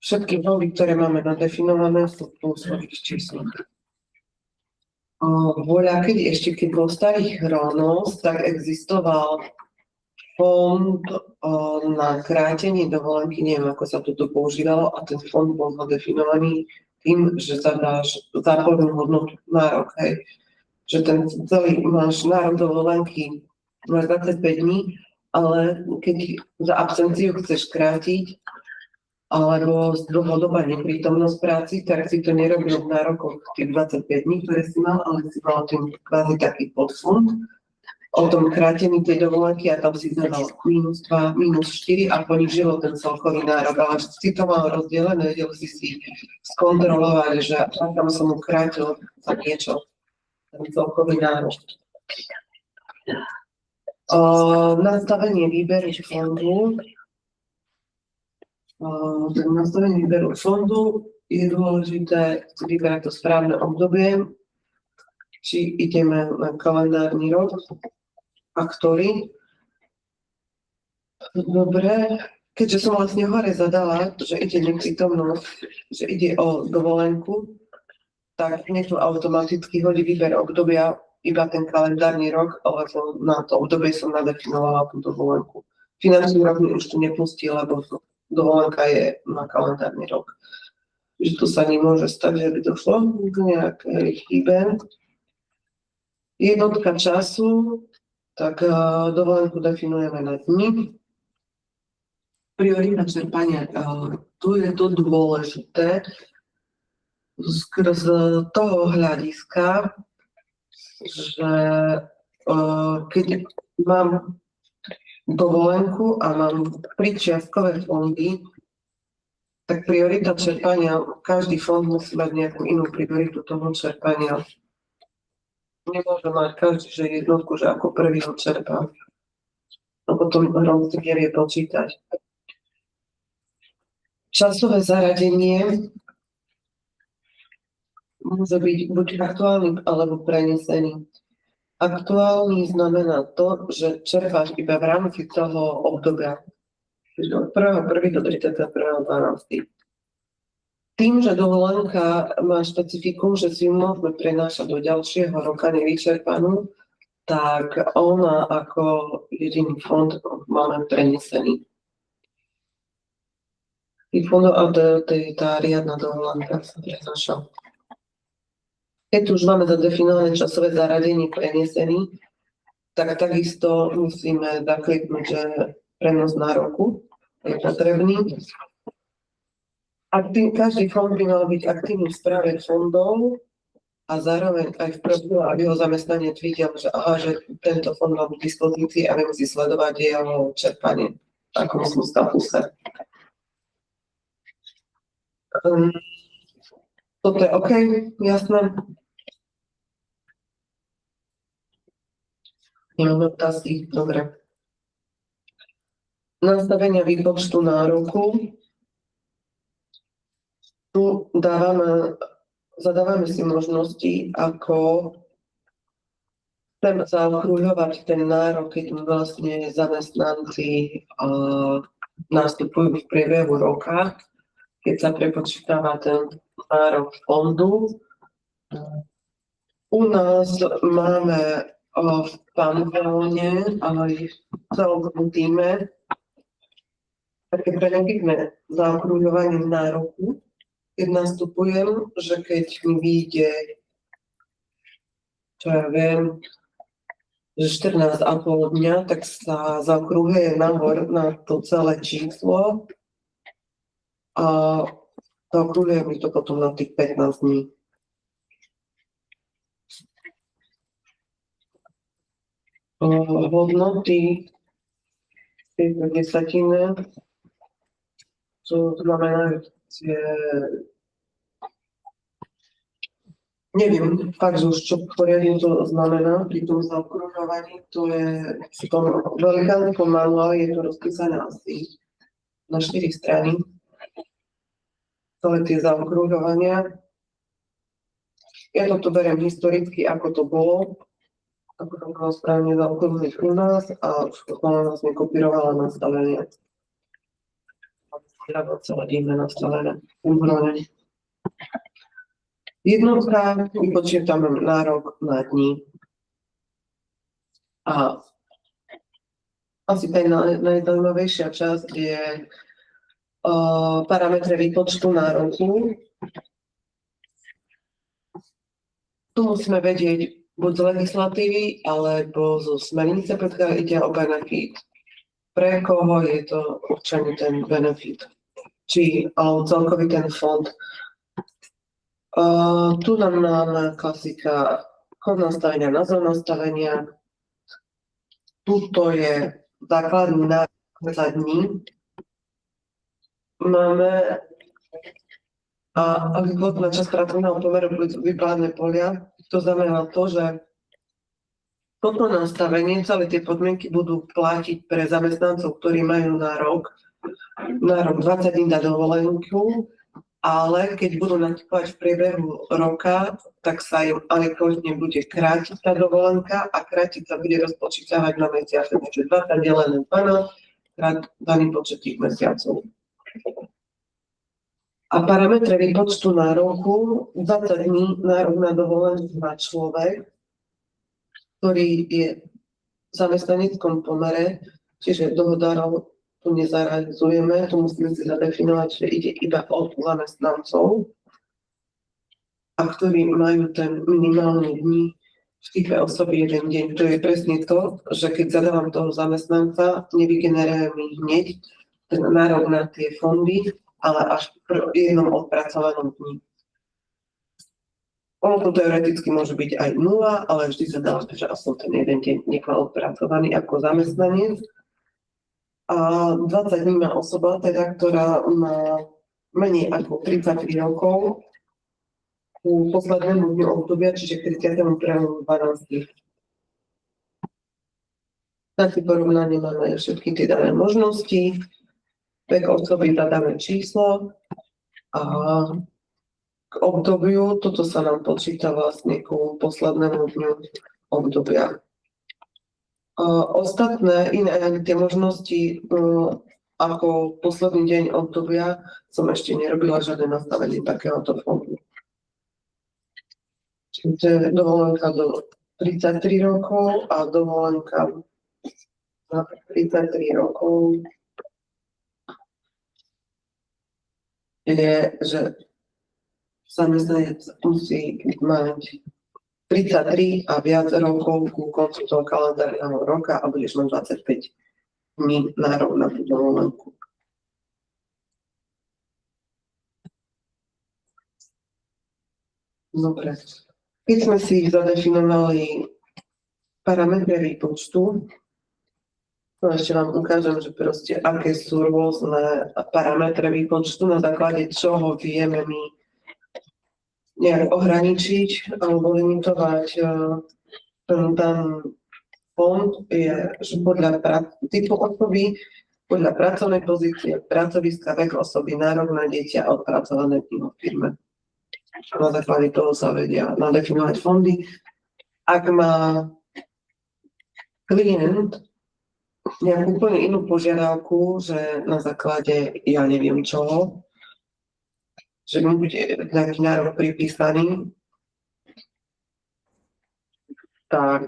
Všetky fondy, ktoré máme nadefinované, sú tu svojich čísl. Voľakedy ešte keď bol starý Chronos, tak existoval fond na krátenie dovolenky, neviem ako sa toto používalo, a ten fond bol zadefinovaný tým, že zadáš zápornú hodnotu na rok, hej. Že ten celý máš nárok dovolenky na 25 dní, ale keď za absenciu chceš krátiť, alebo z dlhodobá neprítomnosť práci, tak si to nerobil v nárokoch tých 25 dní, ktoré si mal, ale si mal tým kvázi taký podfond o tom krátení tej dovolenky a tam si dával -2, -4 a ponižilo ten celkový nárok. Ale si to mal rozdelené, vedel si skontrolovať, že tam som mu krátil za niečo, ten celkový nárok. Nastavenie výberu fondu. Nastavenie výberu fondu je dôležité vybrať to správne obdobie, či ideme na kalendárny rok a ktorý. Dobre, keďže som vlastne hore zadala, že ide neprítomnosť, že ide o dovolenku, tak mne tu automaticky hodí výber obdobia iba ten kalendárny rok, lebo na to obdobie som nadefinovala tú dovolenku. Finančný rok mi už tu nepustí, lebo dovolenka je na kalendárny rok. Že tu sa nemôže stať, že by došlo k nejakej chybe. Jednotka času, tak dovolenku definujeme na dni. Priorita čerpania, tu je to dôležité skrz toho hľadiska, že keď mám dovolenku a mám príčiastkové fondy, tak priorita čerpania, každý fond musí mať nejakú inú prioritu toho čerpania. Nemôže mať každý, že jednotku, že ako prvý ho čerpá. A potom hrozne nevie počítať. Časové zaradenie môže byť buď aktuálny alebo prenesený. Aktuálny znamená to, že čerpáš iba v rámci toho obdobia. Čiže od 1.1. do 31.12. Tým, že dovolenka má špecifikum, že si ju môžeme prenášať do ďalšieho roka nevyčerpanú, tak ona ako jediný fond máme prenesený. Tých fondov a tá riadna dovolenka sa prenáša. Keď už máme zadefinované časové zaradenie prenesený, tak takisto musíme zakliknúť, že prenos nároku je potrebný. A každý fond by mal byť aktívny v správe fondov a zároveň aj v profilu, aby ho zamestnanec videl, že, že tento fond má k dispozícii a viem si sledovať jeho čerpanie, ako som statuse. Toto je OK, jasné. Nemáme otázky, dobre. Nastavenia výpočtu nároku. Tu zadávame si možnosti, ako chcem zaokrúľovať ten nárok, keď vlastne zamestnanci nastupujú v priebehu roka, keď sa prepočítava ten nárok fondu. U nás máme v Panteóne aj v celom týme také benefitné zaokrúľovanie nároku, keď nastupujem, že keď mi vyjde, čo ja viem, že 14,5 dňa, tak sa zaokrúhuje nahor na to celé číslo a zaokrúhuje mi to potom na tých 15 dní. Hodnoty tejto desatiny, čo znamená, že neviem, fakt, že už čo poriadne to znamená pri tom zaokrúhovaní, to je v tom velikánskom manuáli je to rozpísané asi na 4 strany. Celé tie zaokrúhovania. Ja toto beriem historicky, ako to bolo, ako to bolo správne zaokrúhliť u nás a všetko som vlastne kopírovala nastavenie. Celé iné nastavené. Jednotka vypočítame na rok, na dní. A asi tá najzaujímavejšia časť je parametre výpočtu nároku. Tu musíme vedieť buď z legislatívy, alebo zo smernice, pokiaľ ide o benefit. Pre koho je to určený ten benefit? Či celkový ten fond. Tu nám máme klasika kód nastavenia, názov nastavenia. Tuto je základný nárok 20 dní. Máme na čas pracovného pomeru vypládne polia. To znamená to, že toto nastavenie, celé tie podmienky budú platiť pre zamestnancov, ktorí majú nárok 20 dní na dovolenku, ale keď budú nakupovať v priebehu roka, tak sa im alikvotne bude krátiť tá dovolenka a krátiť sa bude rozpočítavať na mesiace. Čiže 20 delené 12 krát daný počet tých mesiacov. A parametre výpočtu nároku 20 dní nárok na dovolenku má človek, ktorý je v zamestnaneckom pomere, čiže dohodárov tu nezarealizujeme, tu musíme si zadefinovať, že ide iba o zamestnancov, a ktorí majú ten minimálny dní v type osoby jeden deň. To je presne to, že keď zadávam toho zamestnanca, nevygenerujem mi hneď ten nárok na tie fondy, ale až v jednom odpracovanom dni. Ono to teoreticky môže byť aj 0, ale vždy sa dá, že aspoň ten jeden deň niekto odpracovaný ako zamestnanec. A 20 dní má osoba, teda, ktorá má menej ako 33 rokov ku poslednému dňu obdobia, čiže 31.12. Na porovnanie máme všetky tie dané možnosti. Vek osoby zadáme číslo a k obdobiu, toto sa nám počíta vlastne ku poslednému dňu obdobia. Ostatné iné tie možnosti, ako posledný deň obdobia, som ešte nerobila žiadne nastavenie takéhoto fondu. Čiže dovolenka do 33 rokov a dovolenka na 33 rokov je, že zamestnanec musí mať 33 a viac rokov ku koncu toho kalendárneho roka a budeš mať 25 dní nárok na tú dovolenku. Dobre. Keď sme si zadefinovali parametre výpočtu, ešte vám ukážem, že proste aké sú rôzne parametre výpočtu, na základe čoho vieme my nejak ohraničiť alebo limitovať ten fond, je, že podľa typu osoby, podľa pracovnej pozície, pracoviska, vek osoby, nárok na dieťa a odpracované dni vo firme. Na základe toho sa vedia nadefinovať fondy. Ak má klient nejakú úplne inú požiadavku, že na základe ja neviem čoho, že mu bude nejaký nárok pripísaný, tak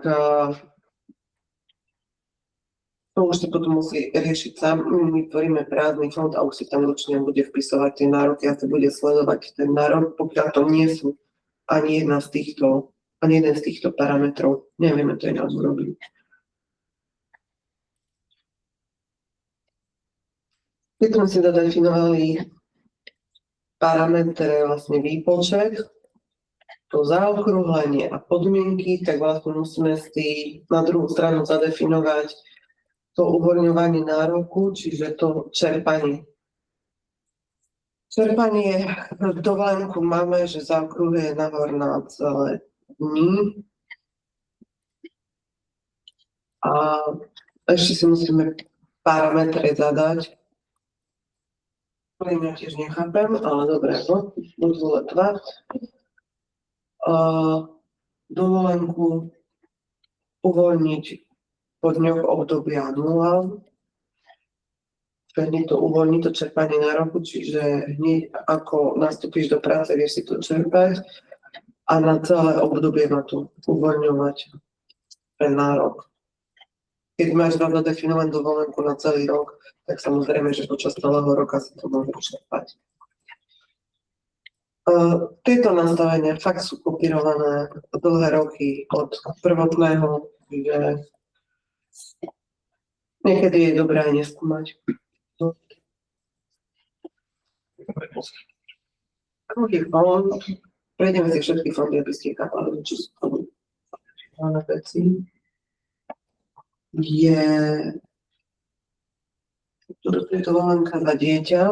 to To už si potom musí riešiť sám. My vytvoríme prázdny fond a už si tam ručne bude vpisovať tie nároky a sa bude sledovať ten nárok, pokiaľ to nie sú ani jeden z týchto parametrov. Nevieme to ináč urobiť. Keď sme si zadefinovali parametre vlastne výpočet, to zaokrúhlenie a podmienky, tak vlastne musíme si na druhú stranu zadefinovať to uvoľňovanie nároku, čiže to čerpanie. Čerpanie dovolenku máme, že zaokrúhluje nahor na celé dni. A ešte si musíme parametre zadať. Ja tiež nechápem, ale dobre, module 2. Dovolenku uvoľniť po dňoch obdobia 0. Hneď to uvoľní to čerpanie nároku, čiže hneď ako nastúpiš do práce, vieš si to čerpať a na celé obdobie má to uvoľňovať ten nárok. Keď máš zadefinovanú dovolenku na celý rok, tak samozrejme, že počas celého roka si to môže čerpať. Tieto nastavenia fakt sú kopírované dlhé roky od prvotného, že niekedy je dobré aj neskúmať. Druhý fond, prejdeme si všetky fondy, aby ste chápali, čo sú to veci. Je to dovolenka za dieťa.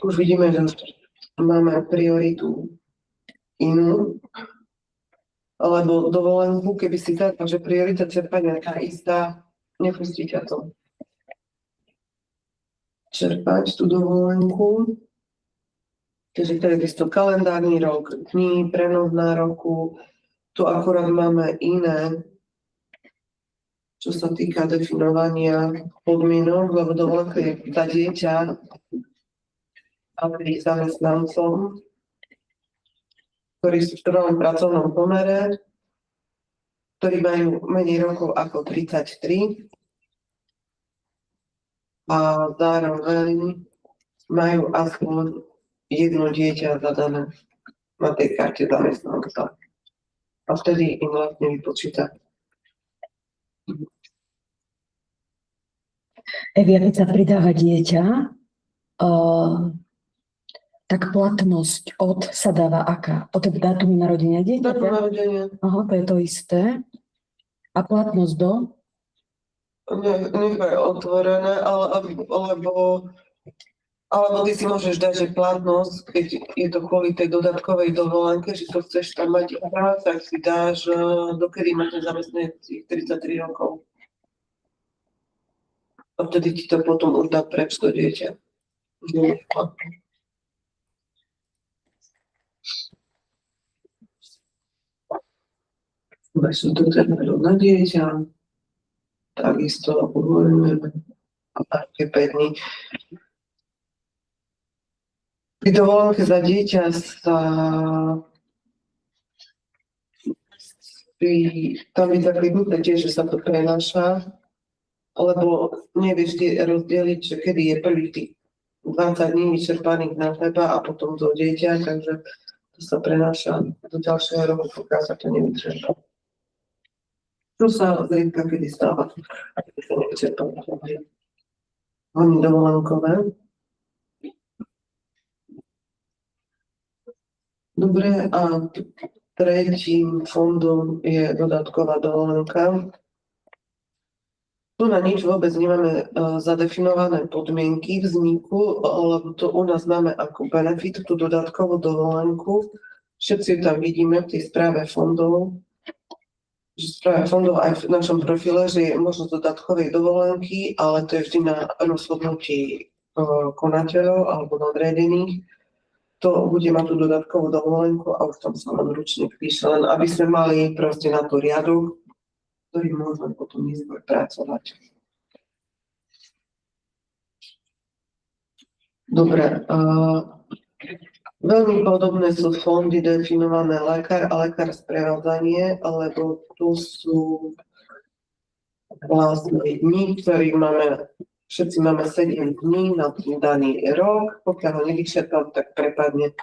Už vidíme, že máme prioritu inú, alebo dovolenku, keby si tak, že priorita čerpania je tá istá, nepustí ťa to. Čerpať tú dovolenku. Takže to je isto kalendárny rok, dní, prenos nároku. Tu akorát máme iné, čo sa týka definovania podmienok, lebo dovolenka je za dieťa a pri zamestnancom, ktorí sú v trvalom pracovnom pomere, ktorí majú menej rokov ako 33 a zároveň majú aspoň jedno dieťa zadané na tej karte zamestnanca. A vtedy im vlastne vypočíta. Evia, keď sa pridáva dieťa, tak platnosť od sa dáva aká? Od dátumu narodenia dieťaťa? Dátum narodenia. Aha, to je to isté. A platnosť do? Nechaj otvorené, alebo ty si môžeš dať, že platnosť, keď je to kvôli tej dodatkovej dovolenke, že to chceš tam mať práve, tak si dáš, dokedy máte zamestnaných 33 rokov. A vtedy ti to potom už dá preč to dieťa. Máš to termínu na dieťa, takisto uvoľňujeme a také 5 dní. Pri dovolenke za dieťa sa tam je tak vybudné tiež, že sa to prenáša, lebo nevieš rozdeliť, že kedy je prvý tých 20 dní vyčerpaných na teba a potom to dieťa, takže to sa prenáša do ďalšieho roku, pokiaľ sa to nevydrží. To sa zriedka kedy stáva, keď sa nevyčerpá. Hlavne dovolenkové. Dobre, a tretím fondom je dodatková dovolenka. Tu na nič vôbec nemáme zadefinované podmienky vzniku, lebo to u nás máme ako benefit, tú dodatkovú dovolenku. Všetci tam vidíme v tej správe fondov, aj v našom profile, že je možnosť dodatkovej dovolenky, ale to je vždy na rozhodnutí konateľov alebo nadriadených. To bude mať tú dodatkovú dovolenku a už tam sa len ručne píše, len aby sme mali proste na to riadok, ktorý môžeme potom neskôr pracovať. Dobre, veľmi podobné sú fondy definované lekár a lekár sprevádzanie, alebo tu sú vlastne dní, ktorých máme, všetci máme 7 dní na daný rok, pokiaľ ho nevyčerpám, tak prepadne.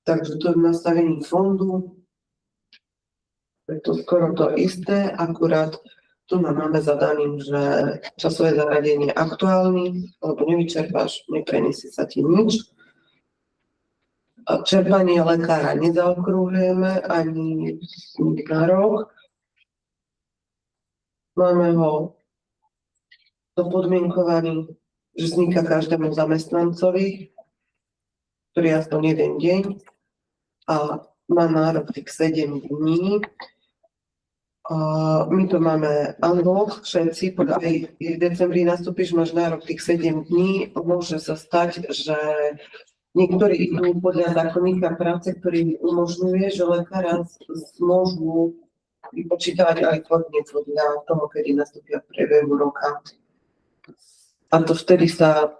Takže to je v nastavení fondu. Je to skoro to isté, akurát tu máme zadaným, že časové zaradenie je aktuálny, alebo nevyčerpáš, nepreniesie sa ti nič. A čerpanie lekára nezaokrúhujeme ani na rok. Máme ho dopodmienkovaný, že vzniká každému zamestnancovi, ktorý je aspoň jeden deň a má nárok tých 7 dní. My to máme analoch, všetci, aj v decembri nastúpiš, máš nárok tých 7 dní. Môže sa stať, že niektorí idú podľa zákonníka práce, ktorý umožňuje, že lekára môžu vypočítavať aj podne podľa toho, kedy nastúpia v priebehu roka. A to vtedy sa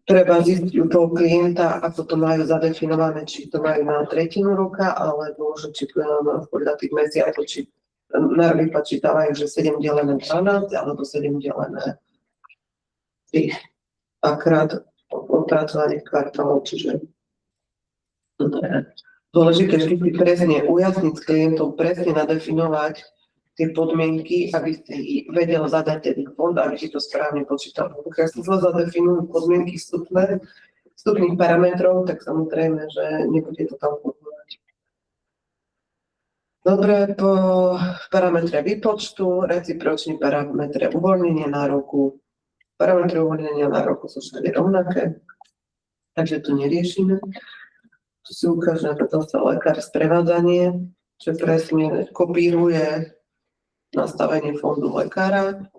treba zistiť u toho klienta, ako to majú zadefinované, či to majú na tretinu roka, alebo či podľa tých mesiacov, či vypočítavajú, že 7 delené 12, alebo 7 delené 3 akrát odpracovaných kvartálov, čiže dôležité vždy presne ujasniť s klientom, presne nadefinovať tie podmienky, aby si vedel zadať ten fond, aby si to správne počítal. Pokiaľ si zle zadefinujú podmienky vstupných parametrov, tak samozrejme, že nebude to tam fungovať. Dobre, po parametre výpočtu, recipročný parametre uvoľnenia nároku. Parametre uvoľnenia nároku sú všade rovnaké, takže to neriešime. Tu si ukáže zase lekár sprevádzanie, čo presne kopíruje nastavenie fondu lekára.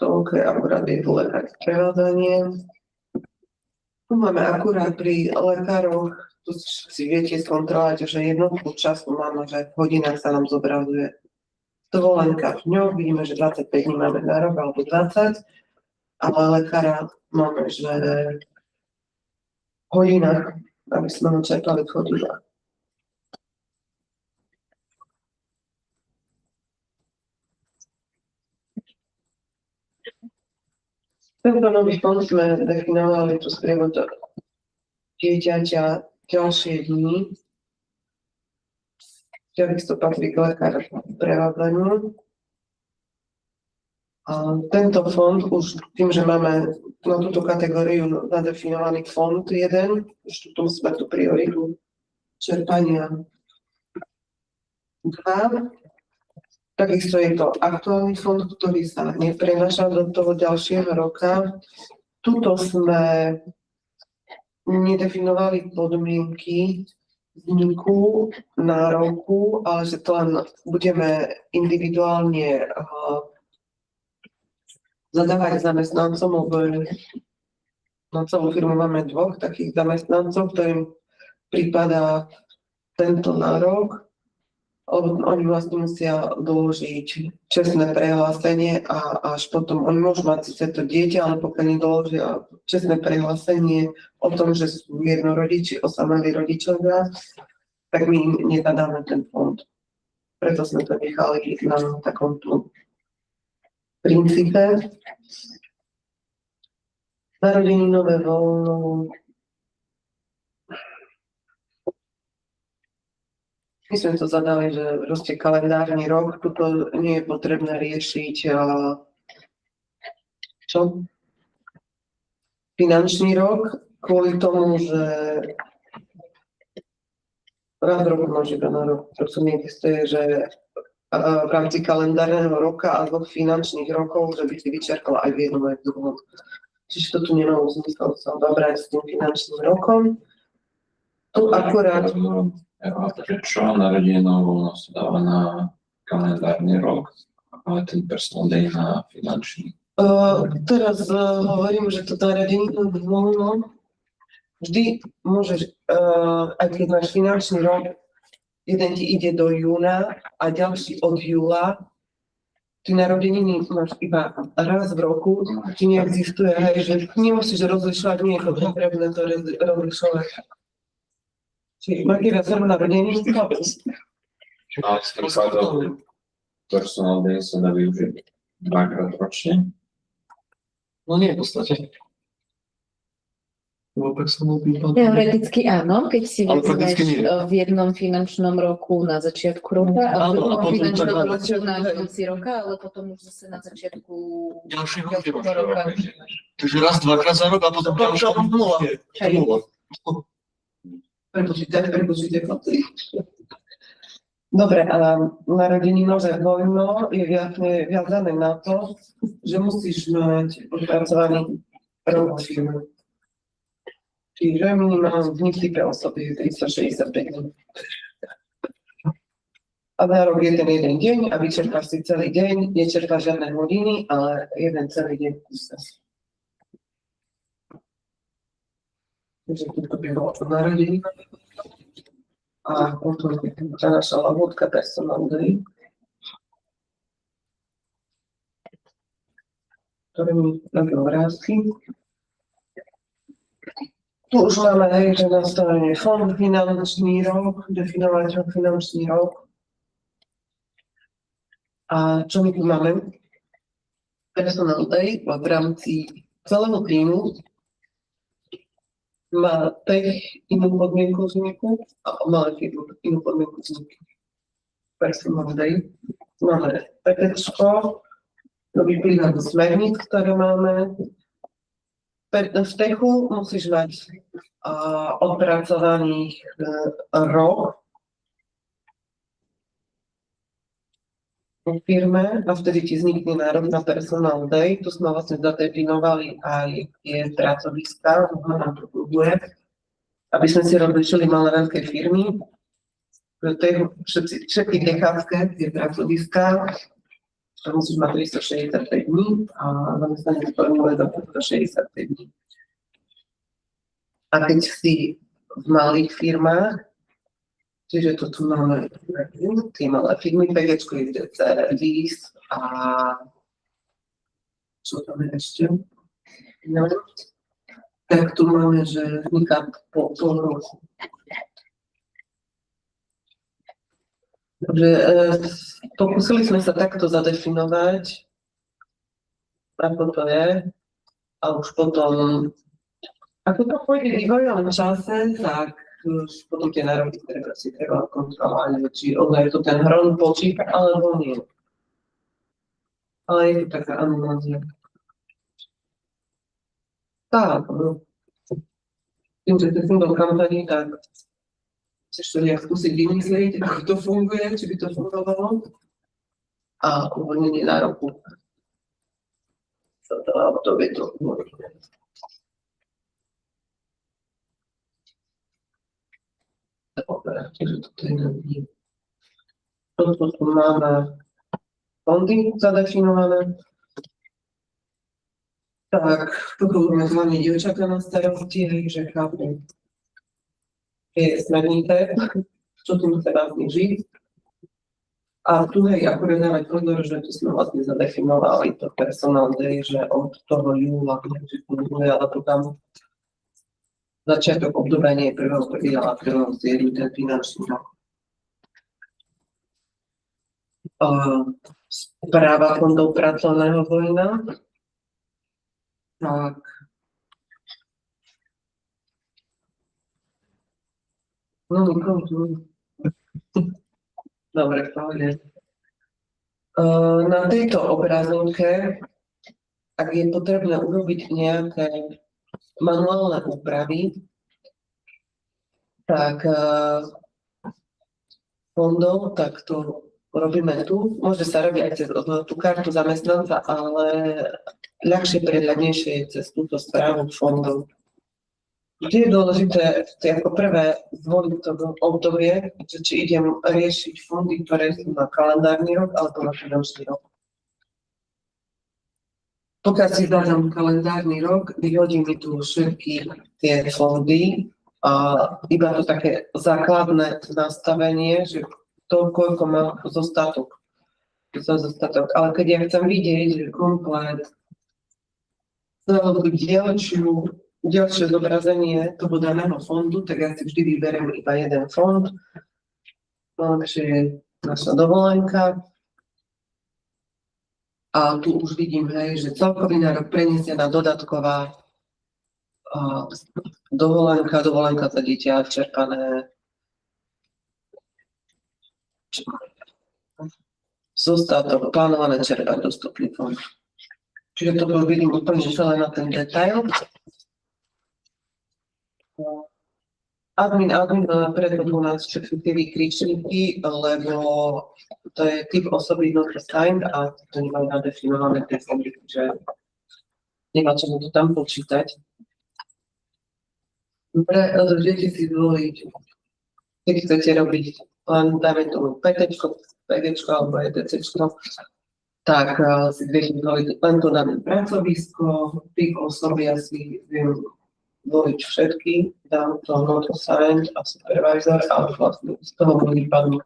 To akurát je lekár sprevádzanie. Tu máme akurát pri lekároch, tu si viete skontrolovať, že jednotku času máme, že v hodinách sa nám zobrazuje dovolenka v dňoch, vidíme, že 25 dní máme na rok alebo 20, ale lekára máme, že v hodinách, aby sme ho čerpali v hodinách. Tento nový fond sme definovali tu sprievod dieťaťa ďalšie dni, ktorých to patrí k lekáru prevádzaniu. A tento fond už tým, že máme na túto kategóriu nadefinovaný fond jeden, už tu musíme tú prioritu čerpania 2. Takisto je to aktuálny fond, ktorý sa neprenáša do toho ďalšieho roka. Tuto sme nedefinovali podmienky vzniku nároku, ale že to len budeme individuálne zadávať zamestnancom, lebo na celú firmu máme 2 takých zamestnancov, ktorým prípada tento nárok. Oni vlastne musia doložiť čestné prehlásenie a až potom oni môžu mať síce to dieťa, ale pokiaľ nedoložia čestné prehlásenie o tom, že sú jednorodiči, osamelí rodičovia, tak my im nezadáme ten fond. Preto sme to nechali na takomto princípe. Narodeninové voľno. My sme to zadali, že proste kalendárny rok, tuto nie je potrebné riešiť finančný rok, kvôli tomu, že raz rok môže iba na rok, to neexistuje, že v rámci kalendárneho roka a 2 finančných rokov, že by si vyčerpala aj v jednom, aj v druhom. Čiže to tu nemalo zmysel sa dobrať s tým finančným rokom. Tu akurát... Prečo narodeninová voľno sa dáva na kalendárny rok, ale ten personal day na finančný? Teraz hovorím, že to narodeninové voľno vždy môžeš, aj keď máš finančný rok, jeden ti ide do júna a ďalší od júla, ty narodeniny máš iba raz v roku, ti neexistuje, hej, že nemusíš rozlišovať, nie je to potrebné to rozlišovať. Čiže máte viac narodenín, A z príkladov personal day sa dá využiť 2-krát ročne. No nie v podstate. Lebo personal people. Teoreticky áno, keď si Ale prakticky vezmeš nie. v jednom finančnom roku na začiatku roka a v Áno, a druhom potom finančnom tak roku na ďalej. konci roka, ale potom už zase na začiatku Ďalšieho ďalšieho roka. Takže raz, dvakrát za rok a potom ďalšie. Nula. Hej. Nula. Prepočítaj chlapci. Dobre, a narodeninové voľno je viazané na to, že musíš mať odpracovaný rok firmy. Čiže minimálne dní pre osoby je 365 dní. A na rok je ten jeden deň a vyčerpáš si celý deň, nečerpáš žiadne hodiny, ale jeden celý deň kúsa. Takže to by bolo narodeniny. A potom tá naša lahôdka personal day, ktoré mi robí obrázky. Tu už máme, hej, že nastavenie fond finančný rok, definovať finančný rok. A čo my tu máme? Personal day v rámci celého týmu má tech inú podmienku vzniku a malé firmy inú podmienku vzniku. Personal day. Máme PTčko, to vyplýva do smerníc, ktoré máme. V techu musíš mať odpracovaných rok v firme a vtedy ti vznikne nárok na personal day. Tu sme vlastne zadefinovali aj tie pracoviská, aby sme si rozlišili malé veľké firmy. Všetky techácké tie pracoviská, to musíš mať 365 dní a zamestnanie formule za 365 dní. A keď si v malých firmách, čiže to tu máme tie malé firmy, PGčko, ITC, VIS a čo tam je ešte? Neviem. Tak tu máme, že vzniká po pol roku. Takže pokúsili sme sa takto zadefinovať, ako to je, a už potom, ako to pôjde vývojom v čase, tak už potom tie nároky, ktoré si treba kontrolovať, či je to ten hron počíta, alebo nie. Ale je to taká animácia. Tak, no. Tým, že to funguje v kampani, tak chceš to nejak skúsiť vymyslieť, ako to funguje, či by to fungovalo. A uvoľnenie nároku. To je to uvoľnenie. Čiže toto je neviem. Toto tu máme fondy zadefinované. Tak, toto budeme hlavne dievčatá na starosti, že chápu tie smernice, čo tu treba znižiť. A tu hej, akorát dávať pozor, že tu sme vlastne zadefinovali to personal day, že od toho júla, že funguje, ale to tam začiatok obdobia nie je 1.1., ale 1.7. ten finančný rok. Správa fondov pracovného voľna. Tak. No, dobre, pohode. Na tejto obrazovke, ak je potrebné urobiť nejaké manuálne úpravy, tak fondov, tak to robíme tu. Môže sa robiť aj cez tú kartu zamestnanca, ale ľahšie, prehľadnejšie je cez túto správu fondov. Vždy je dôležité ako prvé zvoliť to obdobie, že či idem riešiť fondy, ktoré sú na kalendárny rok alebo na finančný rok. Pokiaľ si zadám kalendárny rok, vyhodí mi tu všetky tie fondy a iba to také základné nastavenie, že to, koľko má zostatok. Ale keď ja chcem vidieť, že komplet ďalšie zobrazenie toho daného fondu, tak ja si vždy vyberiem iba jeden fond. Takže naša dovolenka. A tu už vidím, hej, že celkový nárok prenesená dodatková dovolenka za dieťa čerpané zostatok, plánované čerpať dostupný fond. Čiže to vidím úplne celé na ten detail. Admin, preto u nás všetky tie výkričníky, lebo to je typ osoby not assigned a to nemajú nadefinované tie fondy, že nemá čomu to tam počítať. Dobre, viete si zvoliť, keď chcete robiť len dáme tomu PTčko alebo ETCčko, tak si viete zvoliť len to dané pracovisko, typ osoby asi viem voliť všetky, dám to not assigned a supervisor, ale vlastne z toho budú vypadnúť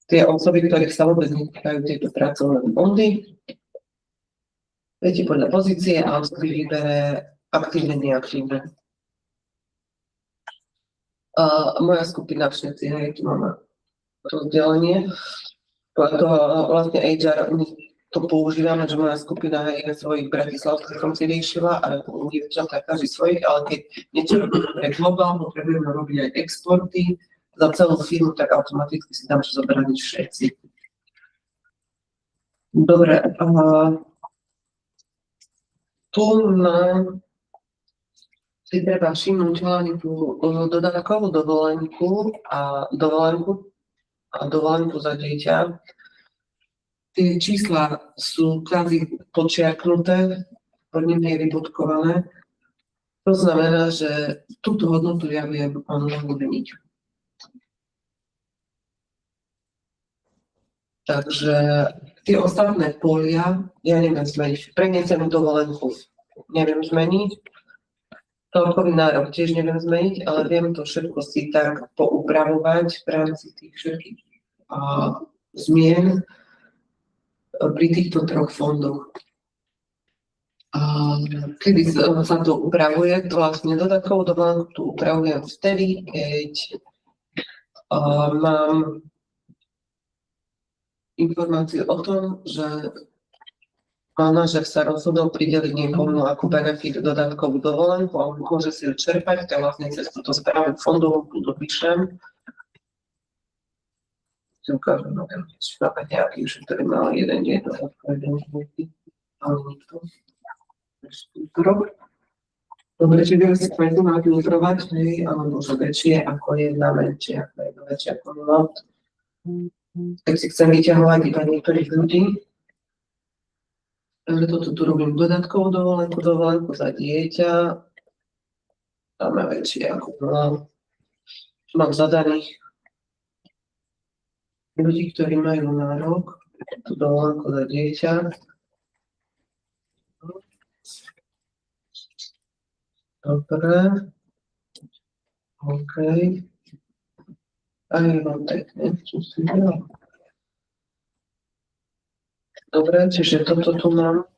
tie osoby, ktorých sa vôbec netýkajú tieto pracovné bondy. Viete podľa pozície a osoby vybere aktívne, neaktívne. Moja skupina všetci, hej, tu máme rozdelenie. To vlastne HR, to používame, že moja skupina je svojich bratislavských som si riešila a dievčatá každý svojich, ale keď niečo robíme pre globál, potrebujeme robiť aj exporty za celú firmu, tak automaticky si tam zoberať všetci. Dobre, tu nám si treba všimnúť hlavne tú dodatkovú dovolenku a dovolenku za dieťa. Tie čísla sú kvázi počiarknuté, pod nimi je vybodkované. To znamená, že túto hodnotu ja viem meniť. Takže tie ostatné polia ja neviem zmeniť. Prenesenú dovolenku neviem zmeniť. Celkový nárok tiež neviem zmeniť, ale viem to všetko si tak poupravovať v rámci tých všetkých zmien pri týchto troch fondoch. Kedy sa to upravuje, to vlastne dodatkovú dovolenku tu upravujem vtedy, keď mám informáciu o tom, že manažer sa rozhodol prideliť niekomu ako benefit dodatkovú dovolenku a on môže si ju čerpať, tak vlastne cez túto správu fondovú tu dopíšem. Si ukážem, či máme nejaký už, ktorý mal jeden dodatkové dovolenky, ale nikto. Dobre, či by si kvetu mali filtrovať, ale možno väčšie ako jedna, menšie ako jedna, väčšie ako nula. Keď si chcem vyťahovať iba niektorých ľudí, takže toto tu robím dodatkovú dovolenku za dieťa, dáme väčšie ako nula. Mám zadaných ľudí, ktorí majú nárok, tú dovolenku za dieťa. Dobre. OK. A je vám pekne, čo si dal. Dobre, čiže toto tu mám.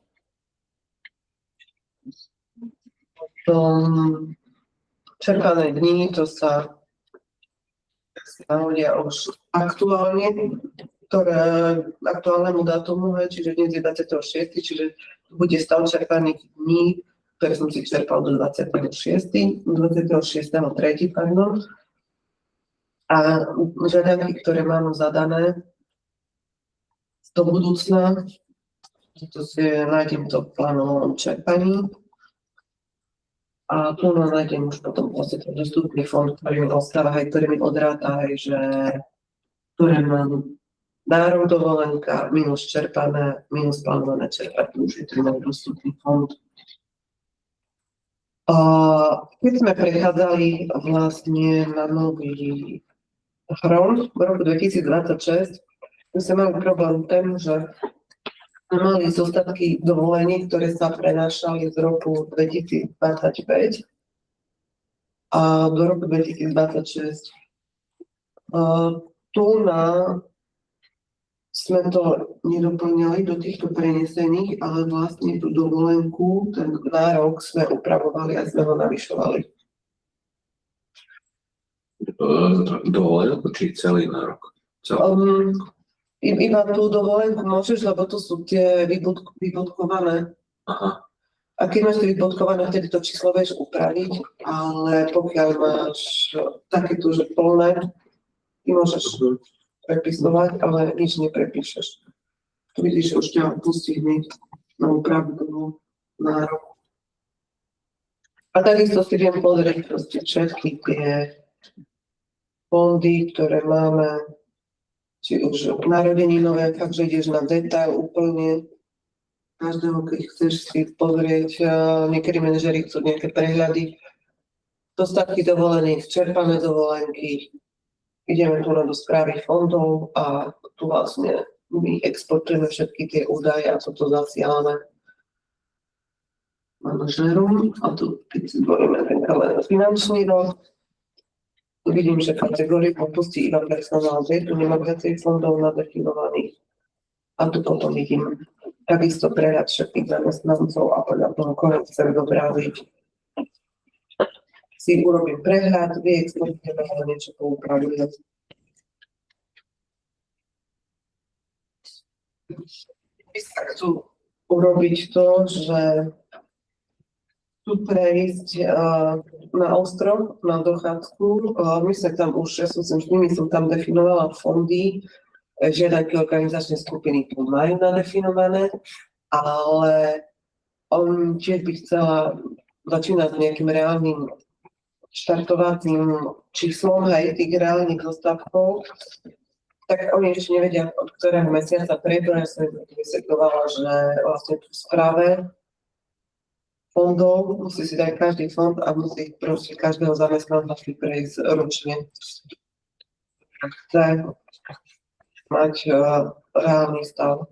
Čerpané dni, to sa hovoria už aktuálne, aktuálnemu dátumu, čiže dnes je 26, čiže bude stav čerpaných dní, ktoré som si čerpal do 26.3. pardon. A žiadanky, ktoré mám zadané do budúcna, to si nájdem to v plánovom čerpaní. A tu nájdem už potom vlastne ten dostupný fond, ktorý mi ostáva, ktorý mi odráta, ktoré mám nárok dovolenka, minus čerpané, minus plánované čerpať, už je to môj dostupný fond. Keď sme prechádzali vlastne na nový hron v roku 2026, sme mali problém ten, že mali zostatky dovolení, ktoré sa prenášali z roku 2025 a do roku 2026. Tu sme to nedoplňali do týchto prenesených, ale vlastne tú dovolenku, ten nárok sme upravovali a sme ho navyšovali. Dovolenku, či celý nárok? Iba tú dovolenku môžeš, lebo to sú tie vybodkované. Aha, A keď máš tie vybodkované, vtedy to číslo vieš upraviť, ale pokiaľ máš takéto, že plné, ty môžeš prepisovať, ale nič neprepíšeš. Tu vidíš, že už ťa pustí hneď na úpravu nárok. A takisto si viem pozrieť proste všetky tie fondy, ktoré máme, či už narodeninové, fakt, že ideš na detail úplne, každého, keď chceš si pozrieť, niekedy manažeri chcú nejaké prehľady, dostatky dovolených, čerpané dovolenky, ideme tu do správy fondov a tu vlastne my exportujeme všetky tie údaje a toto zasielame manažerom a tu keď si zvolíme ten kalendár finančný rok, tu vidím, že kategórie popustí iba personál D, tu nemá viacej fondov nadefinovaných a tu potom vidím takisto prehľad všetkých zamestnancov a podľa toho, koho chcem dobraviť. Si urobím prehľad, vyexportujeme a niečo poupravujem. Chcú urobiť to, že chcú prejsť na ostrov, na dochádzku. My sme tam už, ja som s nimi som tam definovala fondy, žiadanky organizačné skupiny tu majú nadefinované, ale on tiež by chcela začínať s nejakým reálnym štartovacím číslom, aj tých reálnych zostavkov, tak oni ešte nevedia, od ktorého mesiaca prejdú. Ja som vysvetľovala, že vlastne tu v správe fondov musí si dať každý fond a musí prosiť každého zamestnanca si prejsť ročne. Chce mať reálny stav.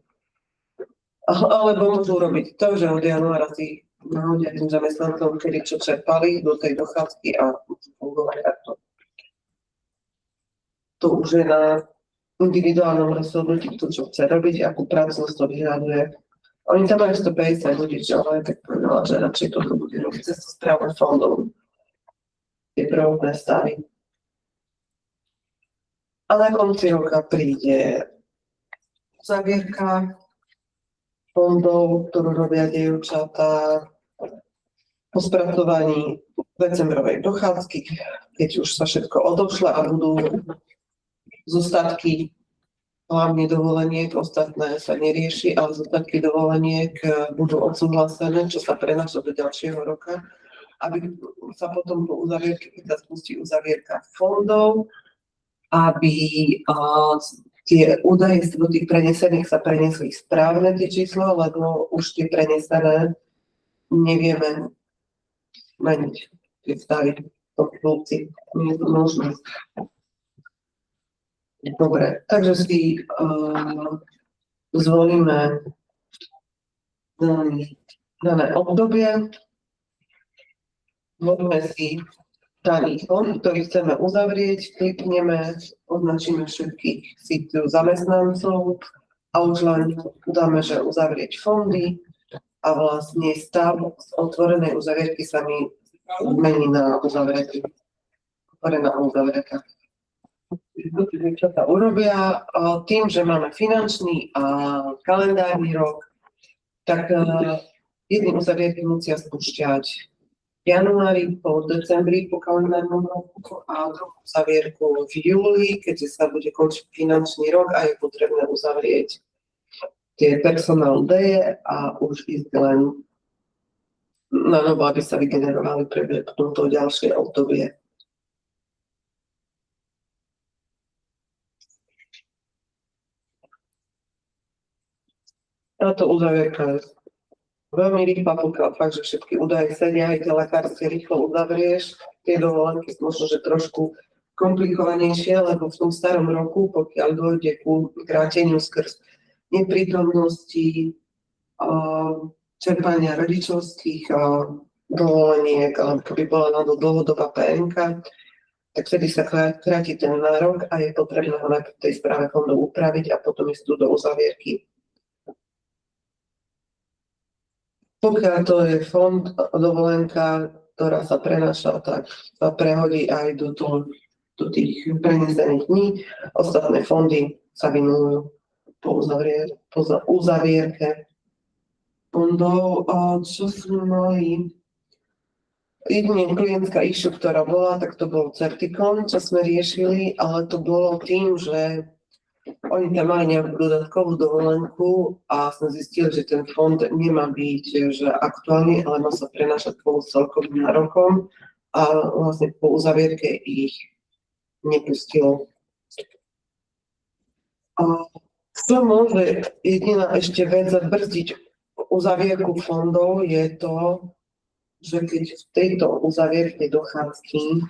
Alebo môžu robiť to, že od januára si nahodia tým zamestnancom, kedy čo čerpali do tej dochádzky a fungovať takto. To už je na individuálnom rozhodnutí, to, čo chce robiť, akú prácu to vyžaduje. Oni tam majú 150 ľudí, čo ale tak povedala, že radšej toto bude robiť cez to správu fondov. Tie prvotné stavy. A na konci roka príde uzavierka fondov, ktorú robia dievčatá po spracovaní decembrovej dochádzky, keď už sa všetko odošle a budú zostatky, hlavne dovoleniek, ostatné sa nerieši, ale zostatky dovoleniek budú odsúhlasené, čo sa prenáša do ďalšieho roka, aby sa potom po uzavierke, keď sa spustí uzavierka fondov, aby tie údaje z tých prenesených sa preniesli správne tie čísla, lebo už tie prenesené nevieme meniť. Tie stavy, to plúci, nie je to možné. Dobre, takže si zvolíme dané obdobie, zvolíme si daný fond, ktorý chceme uzavrieť, klikneme, označíme všetkých síťu zamestnancov a už len dáme, že uzavrieť fondy a vlastne stav z otvorenej uzavierky sa mi zmení na uzavretý. Otvorená uzavierka. Čo sa urobia tým, že máme finančný a kalendárny rok, tak jedny uzavierky musia spúšťať v januári po decembri po kalendárnom roku a druhú uzavierku v júli, keďže sa bude končiť finančný rok a je potrebné uzavrieť tie personál D a už ísť len na novo, aby sa vygenerovali pre toto ďalšie obdobie. Táto uzavierka je veľmi rýchla, pokiaľ fakt, že všetky údaje sedia, aj tie lekárske rýchlo uzavrieš. Tie dovolenky možno, že trošku komplikovanejšie, lebo v tom starom roku, pokiaľ dojde ku kráteniu skrz neprítomnosti, čerpania rodičovských dovoleniek, alebo keby bola na dlhodobá PNK, tak vtedy sa kráti ten nárok a je potrebné ho najprv v tej správe fondov upraviť a potom ísť tu do uzavierky. Pokiaľ to je fond dovolenka, ktorá sa prenáša, tak sa prehodí aj do toho do tých prenesených dní. Ostatné fondy sa vynujú po uzavierke fondov. A čo sme mali? Jedine klientská issue, ktorá bola, tak to bol Certicon, čo sme riešili, ale to bolo tým, že oni tam mali nejakú dodatkovú dovolenku a sme zistili, že ten fond nemá byť že aktuálny, ale má sa prenášať spolu s celkovým nárokom a vlastne po uzavierke ich nepustilo. A čo môže jediná ešte vec zabrzdiť uzavierku fondov je to, že keď v tejto uzavierke dochádzky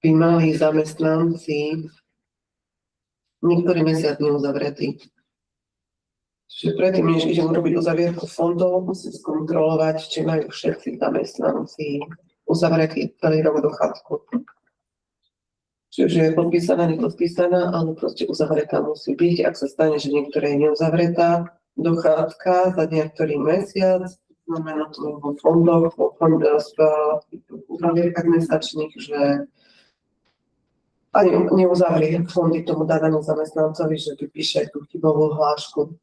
by mali zamestnanci niektorý mesiac neuzavretý. Čiže predtým, než idem robiť uzavierku fondov, musím skontrolovať, či majú všetci zamestnanci uzavretý celý rok dochádzku. Čiže je podpísaná, nepodpísaná, ale proste uzavretá musí byť. Ak sa stane, že niektorá je neuzavretá dochádzka za niektorý mesiac, znamená to vo fondoch, v uzavierkách mesačných, že ani neuzavrie fondy tomu danému zamestnancovi, že vypíše tú chybovú hlášku.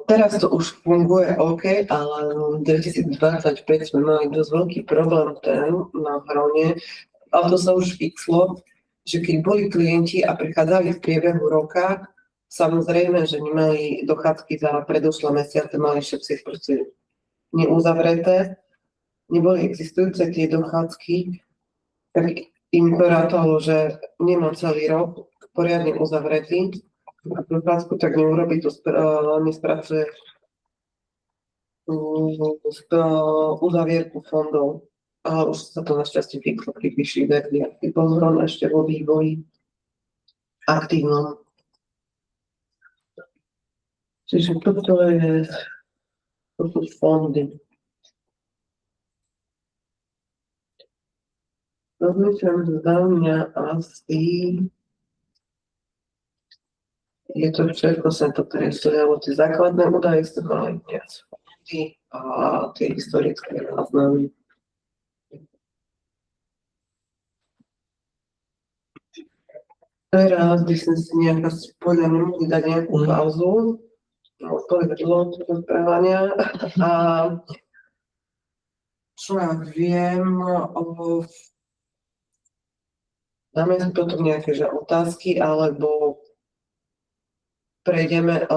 Teraz to už funguje OK, ale v 2025 sme mali dosť veľký problém ten na Hrone, ale to sa už fixlo, že keď boli klienti a prichádzali v priebehu roka, samozrejme, že nemali dochádzky za predošlé mesiace, mali všetci proste neuzavreté, neboli existujúce tie dochádzky, tak im to rátalo, že nemá celý rok poriadne uzavretý a dochádzku tak neurobi, to nespracuje uzavierku fondov. Ale už sa to našťastie fixlo pri vyšších verziách. Je pozorné ešte vo vývoji aktívnom. Čiže toto sú fondy. Rozmýšľam, za mňa asi je to všetko sa to kreslí, lebo tie základné údaje ste mali viac fondy a tie historické záznamy. Teraz by som si nejak podľa mňa mohli dať nejakú pauzu. Toľko dlho rozprávania a čo ja viem, dáme si potom nejaké že otázky, alebo prejdeme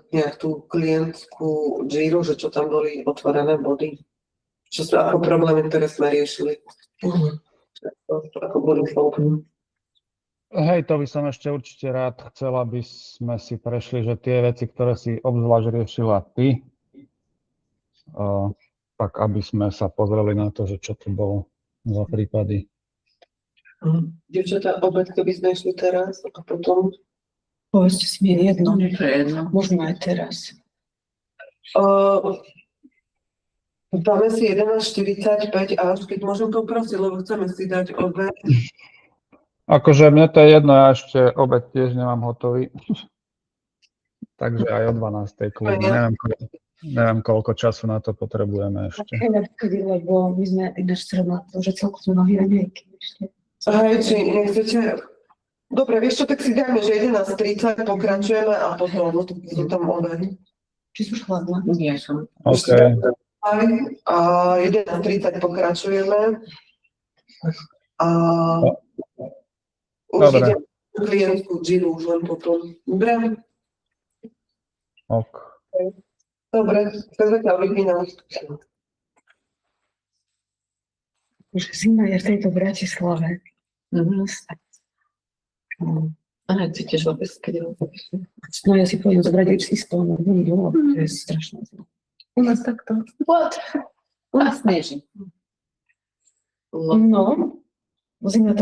nejak tú klientskú džíru, že čo tam boli otvorené body, čo sú ako problémy, ktoré sme riešili. Ako boli schopní. Hej, to by som ešte určite rád chcel, aby sme si prešli, že tie veci, ktoré si obzvlášť riešila ty, tak aby sme sa pozreli na to, že čo to bolo za prípady. Dievčatá, obed, keby sme išli teraz a potom? Povedzte si mi jedno. To je jedno. Možno aj teraz. Dáme si 11:45 a keď môžem poprosiť, lebo chceme si dať obed. Akože mne to je jedno, ja ešte obed tiež nemám hotový. Takže aj o 12:00 kľudne. Neviem, koľko času na to potrebujeme ešte. Lebo my sme ináč sredná, že celkom sme mohli raňajky ešte. Hej, či nechcete... Dobre, vieš čo, tak si dajme, že 11:30 pokračujeme a potom sú tam obed. Či sú chladné? Ja som. OK. A 11:30 pokračujeme. A... Určite klientku džíru už len potom. Dobre? Ok. Dobre, tak zatiaľ vypínam. Že zima je v tejto Bratislave. A ty tiež vôbec, keď No ja si poviem zobrať si stôl, to je strašné. u nás takto. What? U nás sneží. No, zima to